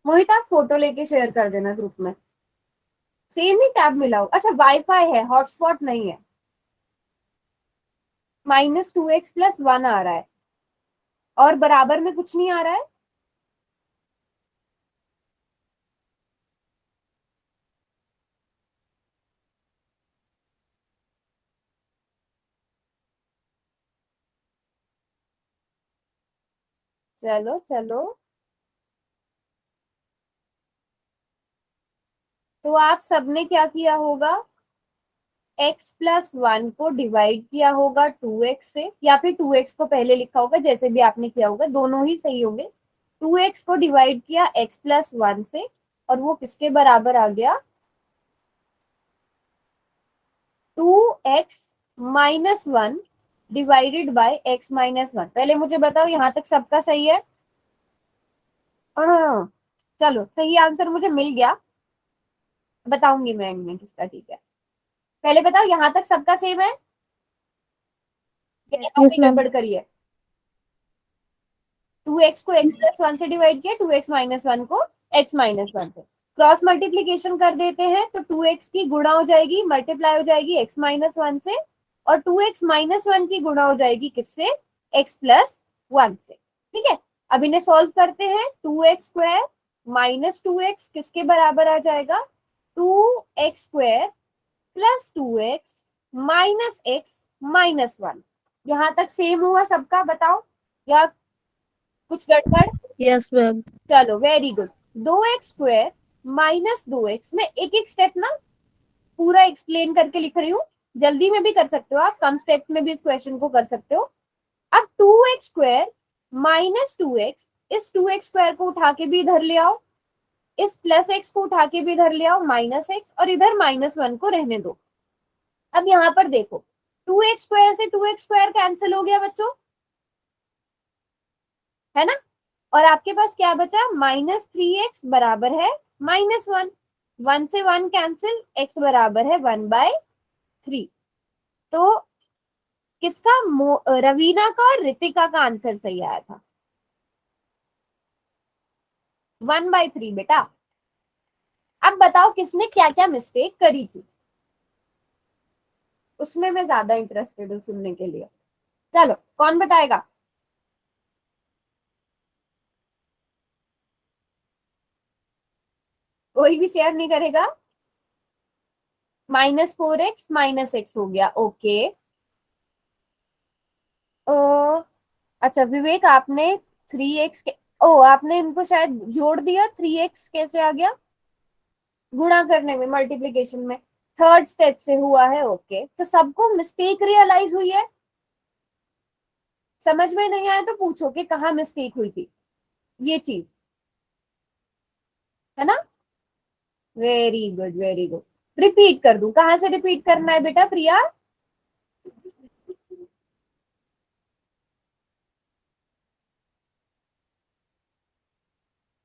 A: मोहित आप फोटो लेके शेयर कर देना ग्रुप में। सेम ही टैब मिलाओ, अच्छा वाईफाई है, हॉटस्पॉट नहीं है। -2x+1 आ रहा है और बराबर में कुछ नहीं आ रहा है। चलो चलो, तो आप सबने क्या किया होगा, x+1 को डिवाइड किया होगा 2x से, या फिर 2x को पहले लिखा होगा, जैसे भी आपने किया होगा, दोनों ही सही होंगे। 2x को डिवाइड किया x+1 से, और वो किसके बराबर आ गया, 2x-1 डिवाइडेड बाय x-1। पहले मुझे बताओ यहाँ तक सबका सही है? हाँ, चलो सही आंसर मुझे मिल गया, बताऊंगी मैं एंड में किसका ठीक है। पहले बताओ यहाँ तक सबका सेम है या यहाँ पे
C: यस मैम।
A: गड़बड़ करी है? 2x को x+1 से डिवाइड किया, 2x-1 को x-1 से क्रॉस मल्टीप्लीकेशन कर देते हैं, तो 2x की गुणा हो जाएगी, मल्टीप्लाई हो जाएगी x-1 से, और 2x-1 की गुणा हो जाएगी किससे, x+1 से। ठीक है, अब इन्हें सॉल्व करते हैं। 2x² -2x किसके बराबर आ जाएगा, 2x² + 2x - x-1। यहां तक सेम हुआ सबका? बताओ, या कुछ गड़बड़?
B: Yes ma'am.
A: चलो वेरी गुड। 2x² -2x, मैं एक एक स्टेप ना पूरा एक्सप्लेन करके लिख रही हूँ, जल्दी में भी कर सकते हो आप, कम स्टेप में भी इस क्वेश्चन को कर सकते हो। अब 2x² -2x, इस 2x² को उठा के भी इधर ले आओ, इस +x को उठा के भी इधर ले आओ, -x, और इधर -1 को रहने दो। अब यहाँ पर देखो, 2x² से 2x² कैंसिल हो गया बच्चों, है ना? और आपके पास क्या बचा, -3x बराबर है -1, 1 से 1 कैंसिल, x बराबर है 1/3। तो किसका, रवीना का और रितिका का आंसर सही आया था, 1/3 बेटा। अब बताओ किसने क्या क्या मिस्टेक करी थी, उसमें मैं ज्यादा इंटरेस्टेड हूँ सुनने के लिए। चलो कौन बताएगा? कोई भी शेयर नहीं करेगा? -4x -x हो गया, ओके। अच्छा विवेक, आपने 3x ओ आपने इनको शायद जोड़ दिया, 3x कैसे आ गया गुणा करने में, मल्टीप्लिकेशन में, थर्ड स्टेप से हुआ है। ओके, तो सबको मिस्टेक रियलाइज हुई है? समझ में नहीं आया तो पूछो कि कहाँ मिस्टेक हुई थी, ये चीज, है ना? Very good very good. Repeat कर दूं? कहाँ से रिपीट करना है बेटा प्रिया?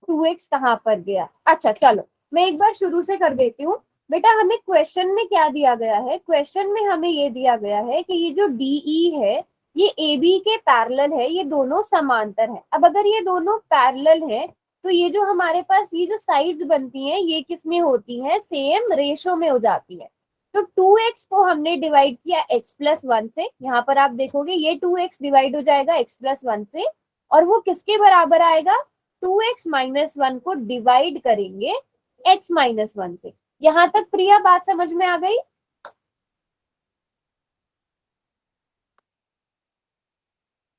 A: 2x कहाँ पर गया? अच्छा चलो, मैं एक बार शुरू से कर देती हूँ। बेटा हमें क्वेश्चन में क्या दिया गया है? क्वेश्चन में हमें ये दिया गया है कि ये जो डीई है ये ए बी के पैरेलल है, ये दोनों समांतर है। अब अगर ये दोनों पैरेलल है तो ये जो हमारे पास ये जो साइड्स बनती हैं ये किस में होती हैं? सेम रेशो में हो जाती है। तो 2x को हमने डिवाइड किया x+1 से, यहाँ पर आप देखोगे ये 2x डिवाइड हो जाएगा x+1 से, और वो किसके बराबर आएगा? 2x-1 को डिवाइड करेंगे x-1 से। यहां तक प्रिया बात समझ में आ गई?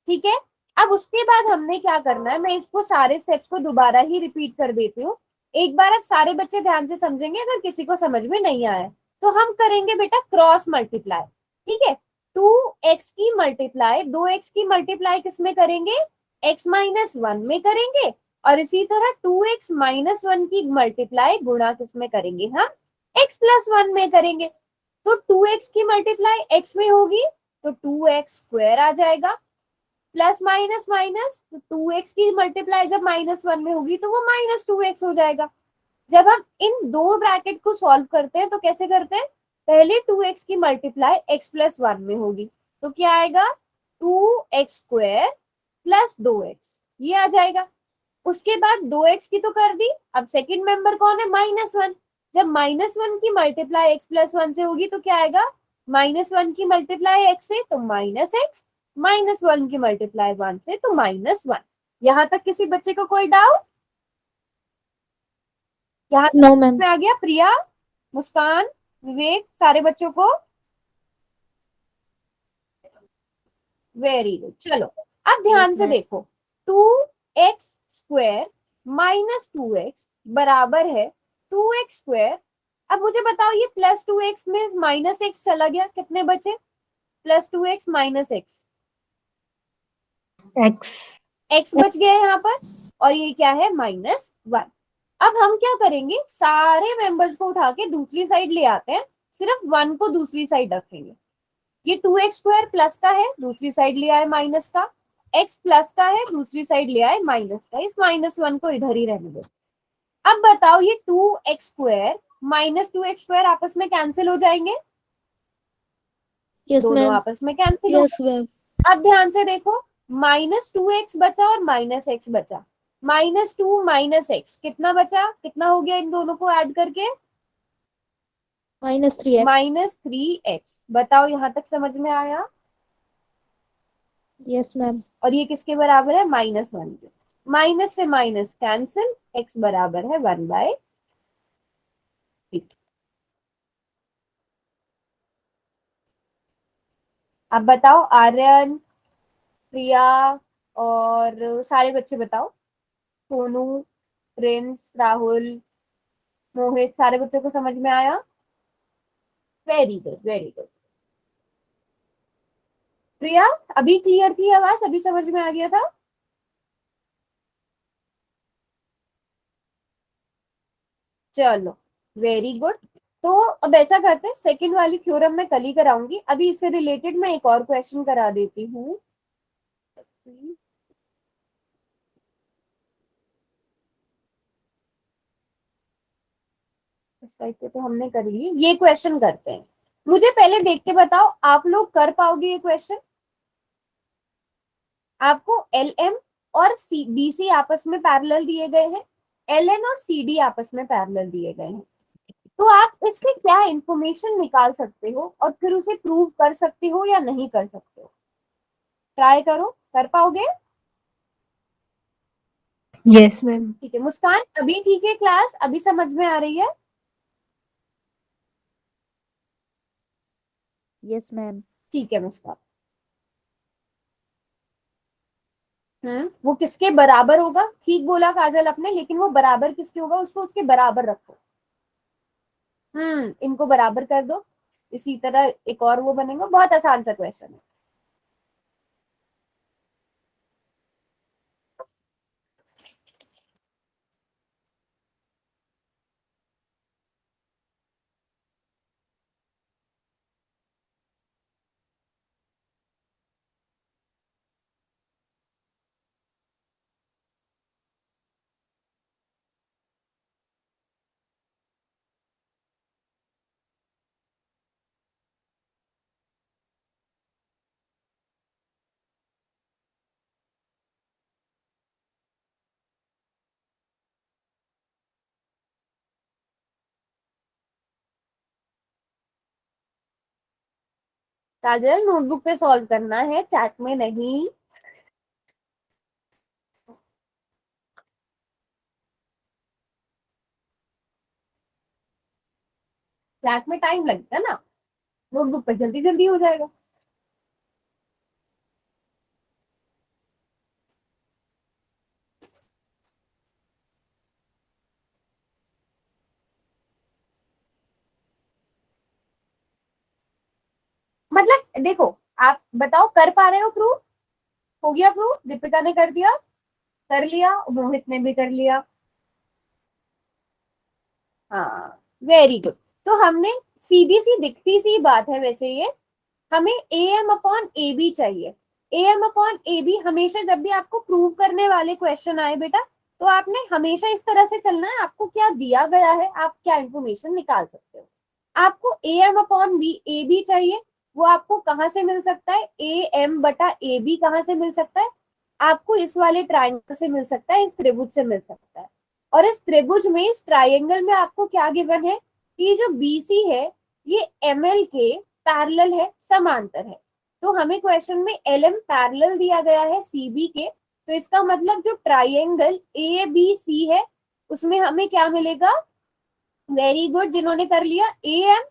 A: ठीक है। अब उसके बाद हमने क्या करना है, मैं इसको सारे स्टेप्स को दोबारा ही रिपीट कर देती हूँ। एक बार अब सारे बच्चे ध्यान से समझेंगे, अगर किसी को समझ में नहीं आया तो हम करेंगे बेटा क्रॉस मल्टीप्लाई। ठीक है, 2x की मल्टीप्लाई 2x की मल्टीप्लाई किसमें करेंगे? x-1 में करेंगे, और इसी तरह 2x-1 की मल्टीप्लाई गुणा किसमें करेंगे? हम x+1 में करेंगे। तो 2x की मल्टीप्लाई x में होगी तो 2x² आ जाएगा, प्लस माइनस माइनस, तो 2x की मल्टीप्लाई जब -1 में होगी तो वो -2x हो जाएगा। जब हम इन दो ब्रैकेट को सॉल्व करते हैं तो कैसे करते हैं? पहले 2x की मल्टीप्लाई x+1 में होगी तो क्या आएगा? 2x² प्लस 2x, ये आ जाएगा। उसके बाद 2x की तो कर दी, अब सेकंड मेंबर कौन है? -1। जब -1 की मल्टीप्लाई x+1 से होगी तो क्या आएगा? -1 की मल्टीप्लाई x से तो -x, -1 की मल्टीप्लाई 1 से तो -1। यहां तक किसी बच्चे को कोई डाउट? यहाँ तक
C: नो मैम।
A: में आ गया? प्रिया, मुस्कान, विवेक, सारे बच्चों को? Very good. चलो अब ध्यान
C: यस
A: से
C: मैम।
A: देखो, 2x² -2x बराबर है 2x²। अब मुझे बताओ ये +2x में -x चला गया, कितने बचे? +2x -x,
B: x.
A: x बच गया यहाँ पर, और ये क्या है? -1। अब हम क्या करेंगे, सारे मेंबर्स को उठा के दूसरी साइड ले आते हैं, सिर्फ 1 को दूसरी साइड रखेंगे। ये 2x² प्लस का है, दूसरी साइड ले आए माइनस का, x प्लस का है, दूसरी साइड ले आए माइनस का, इस -1 को इधर ही रहने दो। अब बताओ ये 2x² -2x² आपस में कैंसिल हो जाएंगे,
C: यस
A: दोनों
C: मैम।
A: आपस में कैंसिल हो
B: यस मैम।
A: गए। अब ध्यान से देखो, -2x बचा और -x बचा, -2 -x कितना बचा? कितना हो गया इन दोनों को ऐड करके?
C: -3x।
A: -3x। बताओ यहाँ तक समझ में आया?
C: Yes ma'am.
A: और ये किसके बराबर है? -1 के। माइनस से माइनस कैंसिल, x बराबर है 1/8। अब बताओ आर्यन, प्रिया और सारे बच्चे बताओ, सोनू, प्रिंस, राहुल, मोहित, सारे बच्चों को समझ में आया? Very good very good. Priya, अभी क्लियर थी आवाज? अभी समझ में आ गया था? चलो वेरी गुड। तो अब ऐसा करते हैं, सेकंड वाली थ्योरम मैं कल ही कराऊंगी, अभी इससे रिलेटेड मैं एक और क्वेश्चन करा देती हूँ। इस टाइप के तो हमने कर ली, ये क्वेश्चन करते हैं। मुझे पहले देख के बताओ, आप लोग कर पाओगे ये क्वेश्चन? आपको एल एम और सी बी सी आपस में पैरेलल दिए गए हैं, एल एन और सी डी आपस में पैरेलल दिए गए हैं। तो आप इससे क्या इंफॉर्मेशन निकाल सकते हो और फिर उसे प्रूव कर सकते हो या नहीं कर सकते हो? ट्राई करो, कर पाओगे?
B: Yes ma'am.
A: ठीक है मुस्कान, अभी ठीक है क्लास? अभी समझ में आ रही है?
C: Yes ma'am.
A: ठीक है मुस्कान। वो किसके बराबर होगा? ठीक बोला काजल आपने, लेकिन वो बराबर किसके होगा? उसको उसके बराबर रखो। इनको बराबर कर दो। इसी तरह एक और वो बनेगा, बहुत आसान सा क्वेश्चन है। काजल नोटबुक पे सॉल्व करना है, चैट में नहीं। चैट में टाइम लगता है ना, नोटबुक पे जल्दी जल्दी हो जाएगा। मतलब देखो, आप बताओ कर पा रहे हो? प्रूफ हो गया? प्रूफ दीपिका ने कर दिया, कर लिया, मोहित ने भी कर लिया। हाँ, वेरी गुड। तो हमने सीधी सी दिखती सी बात है वैसे ये, हमें A M upon A B चाहिए। A M upon A B हमेशा जब भी आपको प्रूव करने वाले क्वेश्चन आए बेटा, तो आपने हमेशा इस तरह से चलना है। आपको क्या दिया गया है, आप क्या इंफॉर्मेशन निकाल सकते हो। आपको A M upon B A B चाहिए, वो आपको कहाँ से मिल सकता है? ए एम बटा ए बी कहाँ से मिल सकता है? आपको इस वाले ट्राइंगल से मिल सकता है, इस त्रिभुज से मिल सकता है। और इस त्रिभुज में, इस ट्राइंगल में आपको क्या गिवन है कि जो बीसी है ये एम एल के पैरेलल है, समांतर है। तो हमें क्वेश्चन में एल एम पैरेलल दिया गया है सी बी के, तो इसका मतलब जो ट्राइंगल ए बी सी है उसमें हमें क्या मिलेगा? वेरी गुड, जिन्होंने कर लिया, A M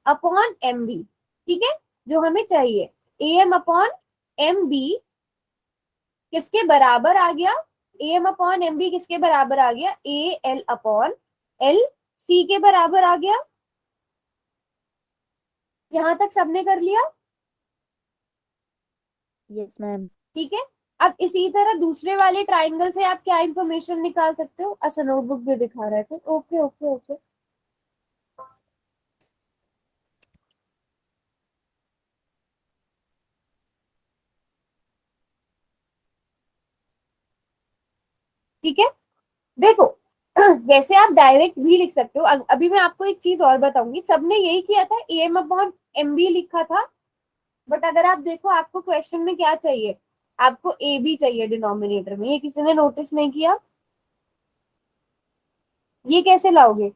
A: upon M B. ठीक है, जो हमें चाहिए A M upon M B किसके बराबर आ गया? A M upon M B किसके बराबर आ गया? A L upon L C के बराबर आ गया। यहां तक सबने कर लिया?
C: Yes ma'am.
A: ठीक है। अब इसी तरह दूसरे वाले ट्राइंगल से आप क्या इंफॉर्मेशन निकाल सकते हो? अच्छा, नोटबुक भी दिखा रहे थे, ओके ओके ओके। ठीक है, देखो वैसे आप डायरेक्ट भी लिख सकते हो। अभी मैं आपको एक चीज और बताऊंगी, सबने यही किया था, A M upon M B लिखा था। बट अगर आप देखो, आपको क्वेश्चन में क्या चाहिए? आपको ए बी चाहिए डिनोमिनेटर में। ये किसी ने नोटिस नहीं किया? ये कैसे लाओगे?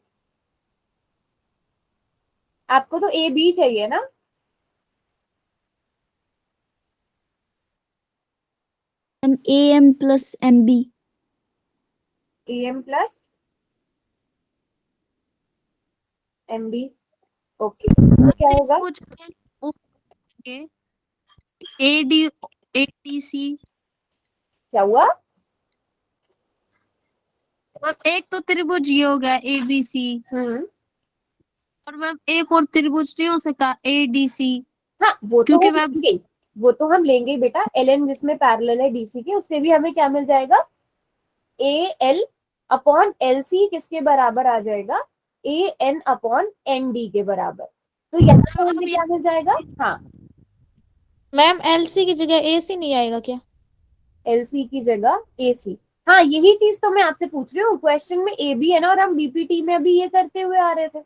A: आपको तो ए बी चाहिए ना।
C: M A M plus M B.
A: A M plus M B, okay, तो क्या होगा?
D: कुछ A D A D C.
A: क्या हुआ?
D: मैम एक तो त्रिभुज ये हो गया ए बी सी,
A: हम्म,
D: और मैम एक और त्रिभुज नहीं हो सकता ए डी सी?
A: हाँ वो तो
D: क्योंकि
A: हम
D: मैम
A: लेंगे, वो तो हम लेंगे बेटा। एल एन जिसमें पैरेलल है डीसी के, उससे भी हमें क्या मिल जाएगा? A L upon L C किसके बराबर आ जाएगा? A N upon N D के बराबर। तो यहाँ पे हमें क्या मिल जाएगा? हाँ,
C: मैम एलसी की जगह एसी नहीं आएगा क्या?
A: एल सी की जगह ए सी। हाँ, यही चीज तो मैं आपसे पूछ रही हूँ, क्वेश्चन में ए बी है ना, और हम बीपीटी में अभी ये करते हुए आ रहे थे।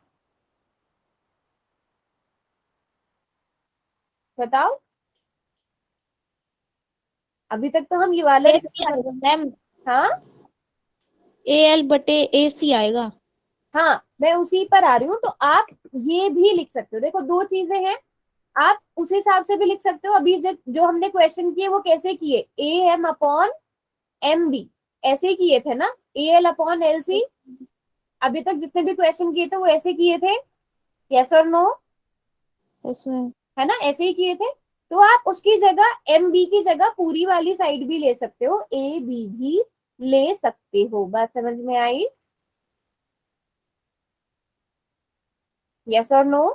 A: बताओ, अभी तक तो हम ये वाला
C: एसी आएगा मैम।
A: हाँ
C: ए एल बटे ए सी आएगा।
A: हाँ, मैं उसी पर आ रही हूँ। तो आप ये भी लिख सकते हो, देखो दो चीजें हैं, आप उस हिसाब से भी लिख सकते हो। अभी जो हमने क्वेश्चन किए वो कैसे किए? A M upon M B ऐसे किए थे ना, A L upon L C. अभी तक जितने भी क्वेश्चन किए थे वो ऐसे किए थे, यस और नो?
C: Yes ma'am.
A: है ना, ऐसे ही किए थे। तो आप उसकी जगह एम बी की जगह पूरी वाली साइड भी ले सकते हो, ए बी भी ले सकते हो। बात समझ में आई? यस और नो?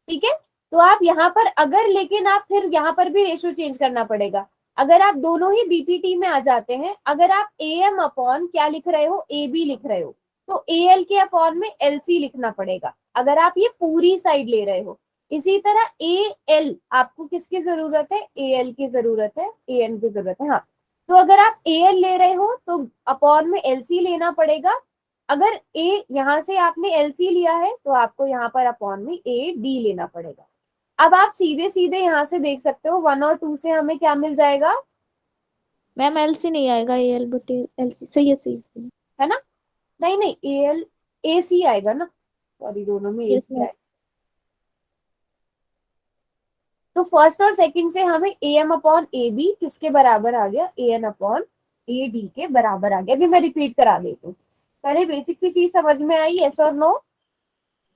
A: ठीक है। तो आप यहाँ पर अगर, लेकिन आप फिर यहाँ पर भी रेशियो चेंज करना पड़ेगा। अगर आप दोनों ही बीपीटी में आ जाते हैं, अगर आप ए एम अपॉन क्या लिख रहे हो, ए बी लिख रहे हो, तो ए एल के अपॉन में एल सी लिखना पड़ेगा, अगर आप ये पूरी साइड ले रहे हो। इसी तरह ए एल आपको किसकी जरूरत है, ए एल की जरूरत है, ए एन की जरूरत है। हाँ, तो अगर आप ए एल ले रहे हो तो अपॉन में एल सी लेना पड़ेगा। अगर ए यहां से आपने एल सी लिया है तो आपको यहाँ पर अपॉन में ए डी लेना पड़ेगा। अब आप सीधे सीधे यहाँ से देख सकते हो 1 और 2 से हमें क्या मिल जाएगा,
C: मैम एलसी नहीं आएगा, एल बट एलसी सही है, सही है।
A: है ना? नहीं नहीं, ए एल ए सी आएगा ना, सॉरी दोनों में ए
C: यस
A: सी
C: मैम।
A: आएगा। तो फर्स्ट और सेकंड से हमें A M upon A B किसके बराबर आ गया, A N upon A D के बराबर आ गया। अभी मैं रिपीट करा देती हूँ, पहले बेसिक सी चीज समझ में आई, यस और नो?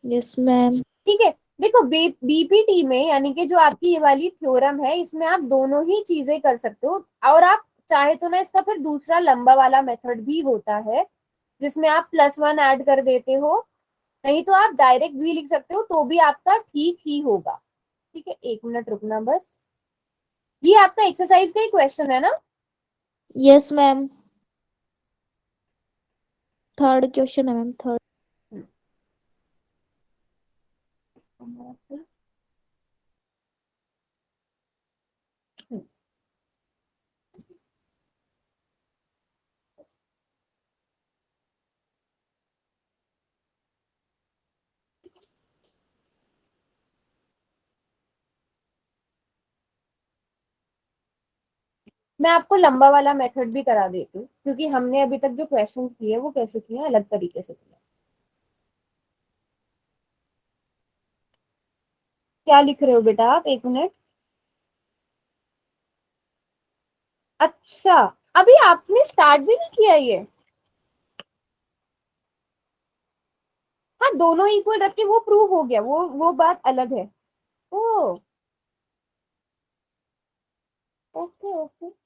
C: Yes ma'am.
A: ठीक है। देखो बीपीटी में, यानी कि जो आपकी ये वाली थ्योरम है, इसमें आप दोनों ही चीजें कर सकते हो। और आप चाहे तो ना, इसका फिर दूसरा लंबा वाला मेथड भी होता है जिसमें आप +1 ऐड कर देते हो, नहीं तो आप डायरेक्ट भी लिख सकते हो, तो भी आपका ठीक ही होगा। ठीक है, 1 मिनट रुकना बस। ये आपका एक्सरसाइज का ही क्वेश्चन है ना?
C: यस मैम, थर्ड क्वेश्चन है मैम, थर्ड। मैं आपको लंबा वाला मेथड भी करा देती हूँ, क्योंकि हमने अभी तक जो क्वेश्चंस किए वो कैसे किए, अलग तरीके से किए। क्या लिख रहे हो बेटा आप, 1 मिनट। अच्छा, अभी आपने स्टार्ट भी नहीं किया ये? हाँ, दोनों इक्वल रख के वो प्रूव हो गया, वो बात अलग है। ओ, ओके ओके।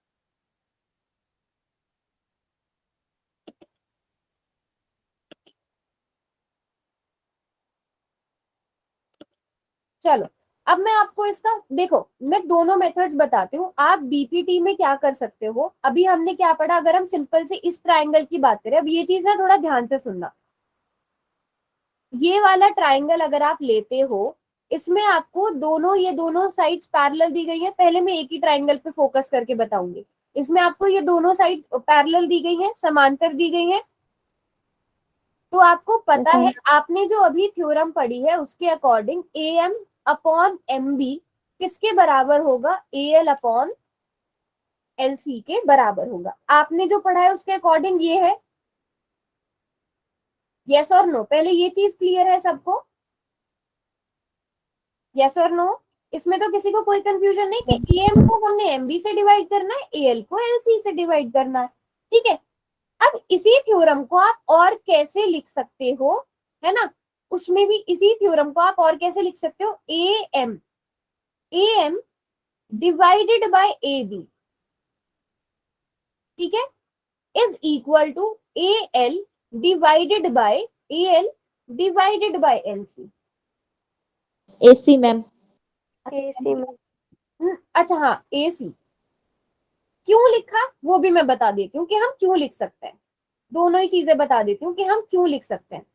C: चलो, अब मैं आपको इसका, देखो मैं दोनों मेथड्स बताती हूँ। आप बीपीटी में क्या कर सकते हो, अभी हमने क्या पढ़ा, अगर हम सिंपल से इस ट्राइंगल की बात करें, अब ये चीज ना थोड़ा ध्यान से सुनना। ये वाला ट्राइंगल अगर आप लेते हो, इसमें आपको दोनों, ये दोनों साइड्स पैरेलल दी गई है। पहले मैं एक ही ट्राइंगल पे फोकस करके बताऊंगी। इसमें आपको ये दोनों साइड्स पैरेलल दी गई हैं, समांतर दी गई हैं। तो आपको पता यस
A: है,
C: मैम।
A: आपने जो अभी थ्योरम पढ़ी है उसके according A M upon M B किसके बराबर होगा, A L upon L C के बराबर होगा। आपने जो पढ़ा है उसके अकॉर्डिंग ये है, यस और नो? पहले ये चीज क्लियर है सबको, यस और नो? इसमें तो किसी को कोई कंफ्यूजन नहीं कि ए एम को हमने एम बी से डिवाइड करना है, ए एल को एल सी से डिवाइड करना है। ठीक है। अब इसी थ्योरम को आप और कैसे लिख सकते हो, है ना? उसमें भी इसी थ्योरम को आप और कैसे लिख सकते हो, A M divided by A B, ठीक है, is equal to A L divided by A L divided by L C.
C: AC ma'am.
B: AC में
A: अच्छा हाँ, ए सी क्यों लिखा वो भी मैं बता देती हूँ कि हम क्यों लिख सकते हैं। दोनों ही चीजें बता देती हूँ कि हम क्यों लिख सकते हैं।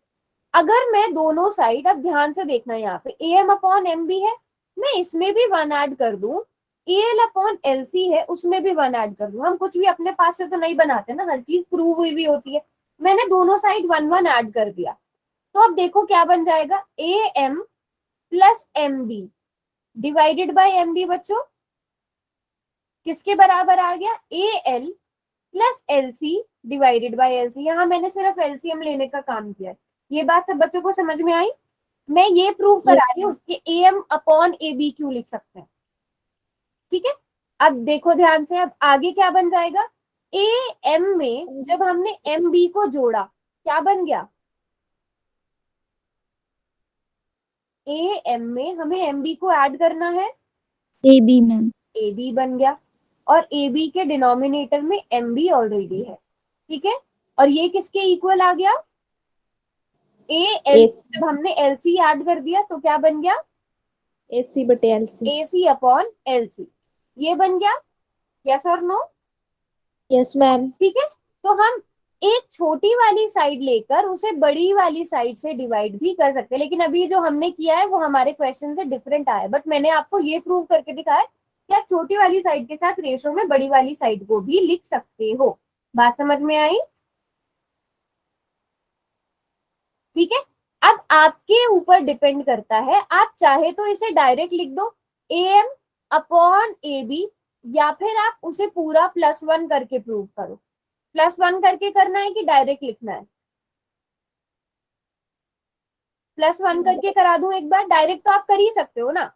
A: अगर मैं दोनों साइड, अब ध्यान से देखना, यहाँ पे A M upon M B है, मैं इसमें भी 1 ऐड कर दूं, A L upon L C है उसमें भी 1 ऐड कर दूं। हम कुछ भी अपने पास से तो नहीं बनाते ना, हर चीज प्रूव हुई भी होती है। मैंने दोनों साइड 1 ऐड कर दिया, तो अब देखो क्या बन जाएगा, A M plus M B divided by M B. बच्चों किसके बराबर आ गया, A L plus L C divided by L C. यहाँ मैंने सिर्फ एलसीएम लेने का काम किया है। ये बात सब बच्चों को समझ में आई? मैं ये प्रूव करा रही हूँ कि A M upon A B क्यों लिख सकते हैं। ठीक है, अब देखो ध्यान से, अब आगे क्या बन जाएगा, ए एम में जब हमने एम बी को जोड़ा क्या बन गया, ए एम में हमें एम बी को ऐड करना है,
E: A B ma'am.
C: A B बन गया, और ए बी के डिनोमिनेटर में एम बी ऑलरेडी है, ठीक है। और ये किसके इक्वल आ गया, ए एल, जब हमने एल सी ऐड कर दिया तो क्या बन गया,
E: ए सी बटे एल सी।
C: ए सी अपॉन एल सी, ये बन गया, यस और नो,
E: यस मैम।
C: ठीक है। तो हम एक छोटी वाली साइड लेकर उसे बड़ी वाली साइड से डिवाइड भी कर सकते हैं, लेकिन अभी जो हमने किया है वो हमारे क्वेश्चन से डिफरेंट आया है, बट मैंने आपको ये प्रूव करके दिखाया कि आप छोटी वाली साइड के साथ रेशो में बड़ी वाली साइड को भी लिख सकते हो। बात समझ में आई, ठीक है। अब आपके ऊपर डिपेंड करता है, आप चाहे तो इसे डायरेक्ट लिख दो A M upon A B, या फिर आप उसे पूरा +1 करके प्रूव करो। +1 करके करना है कि डायरेक्ट लिखना है, +1 करके करा दूं एक बार, डायरेक्ट तो आप कर ही सकते हो ना,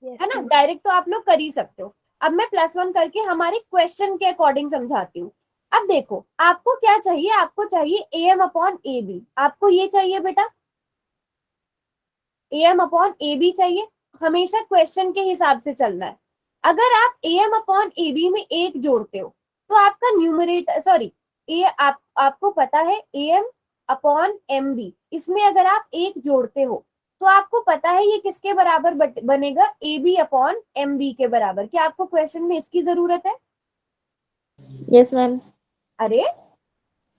C: है ना, डायरेक्ट तो आप लोग कर ही सकते हो। अब मैं +1 करके हमारे क्वेश्चन के अकॉर्डिंग समझाती हूँ। अब देखो आपको क्या चाहिए, आपको चाहिए A M upon A B, आपको ये चाहिए बेटा, A M upon A B चाहिए, हमेशा क्वेश्चन के हिसाब से चलना है। अगर आप A M upon A B में 1 जोड़ते हो तो आपका न्यूमरेटर, सॉरी, आपको पता है A M upon M B, इसमें अगर आप 1 जोड़ते हो तो आपको पता है ये किसके बराबर बनेगा, A B upon M B के बराबर। क्या आपको क्वेश्चन में इसकी जरूरत है?
E: Yes ma'am.
C: अरे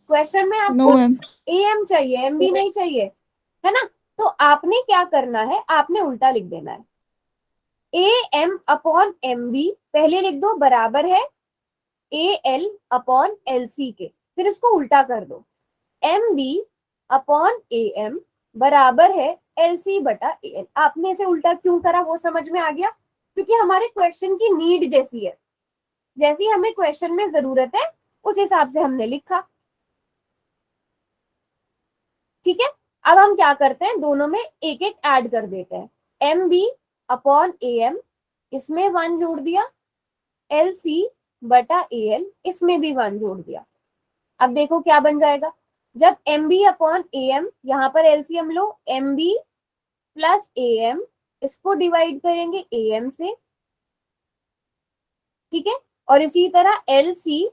C: क्वेश्चन में
E: नो
C: आपको
E: मैम।
C: ए एम चाहिए, एम बी नहीं चाहिए, है ना। तो आपने क्या करना है, आपने उल्टा लिख देना है, A M upon M B पहले लिख दो बराबर है A L upon L C के, फिर इसको उल्टा कर दो, M B upon A M बराबर है एल सी बटा ए एल। आपने इसे उल्टा क्यों करा वो समझ में आ गया, क्योंकि हमारे क्वेश्चन की नीड जैसी है, जैसी हमें क्वेश्चन में जरूरत है उस हिसाब से हमने लिखा, ठीक है। अब हम क्या करते हैं, दोनों में एक एक ऐड कर देते हैं, M B upon A M, इसमें 1 जोड़ दिया, एल सी बटा ए एल, इसमें भी 1 जोड़ दिया। अब देखो क्या बन जाएगा, जब M B upon A M, यहाँ पर एलसीएम लो, M B plus A M, इसको डिवाइड करेंगे ए एम से, ठीक है। और इसी तरह L C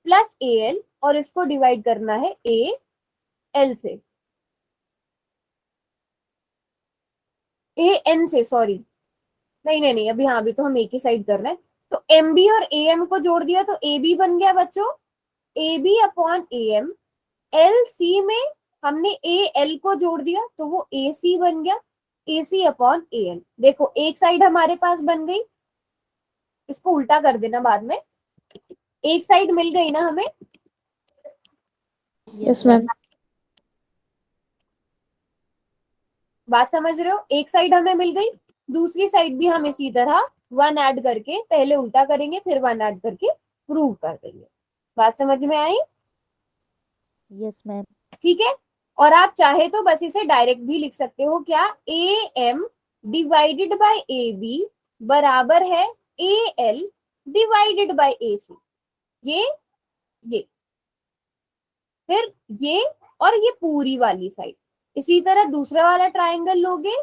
C: plus A L, और इसको डिवाइड करना है ए एल से, ए एन से, सॉरी, नहीं नहीं नहीं, अभी हाँ, अभी तो हम एक ही साइड कर रहे हैं। तो एम बी और ए एम को जोड़ दिया तो ए बी बन गया बच्चों, A B upon A M, L C में हमने ए एल को जोड़ दिया तो वो ए सी बन गया, ए सी अपॉन ए एल। देखो एक साइड हमारे पास बन गई, इसको उल्टा कर देना बाद में, एक साइड मिल गई ना हमें,
E: यस मैम।
C: बात समझ रहे हो, एक साइड हमें मिल गई, दूसरी साइड भी हम इसी तरह 1 ऐड करके पहले उल्टा करेंगे, फिर 1 ऐड करके प्रूव कर देंगे। बात समझ में आई?
E: Yes ma'am.
C: ठीक है। और आप चाहे तो बस इसे डायरेक्ट भी लिख सकते हो, क्या, A M divided by A B बराबर है A L divided by A C, ये फिर ये और ये पूरी वाली साइड। इसी तरह दूसरा वाला ट्राइंगल लोगे,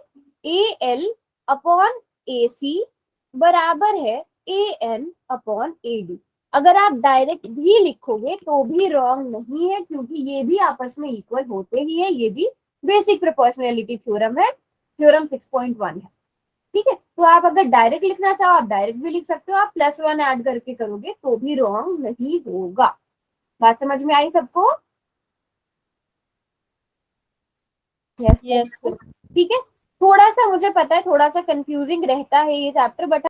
C: ए एल अपॉन ए सी बराबर है ए एन अपॉन ए डी। अगर आप डायरेक्ट भी लिखोगे तो भी रॉन्ग नहीं है, क्योंकि ये भी आपस में इक्वल होते ही है, ये भी बेसिक प्रोपोर्शनैलिटी थ्योरम है, थ्योरम 6.1 है, ठीक है। तो आप अगर डायरेक्ट लिखना चाहो आप डायरेक्ट भी लिख सकते हो, आप +1 ऐड करके करोगे तो भी रॉन्ग नहीं होगा। बात समझ में आई सबको? यस,
B: यस
C: ठीक है। थोड़ा सा मुझे पता है थोड़ा सा कंफ्यूजिंग रहता है ये चैप्टर, बट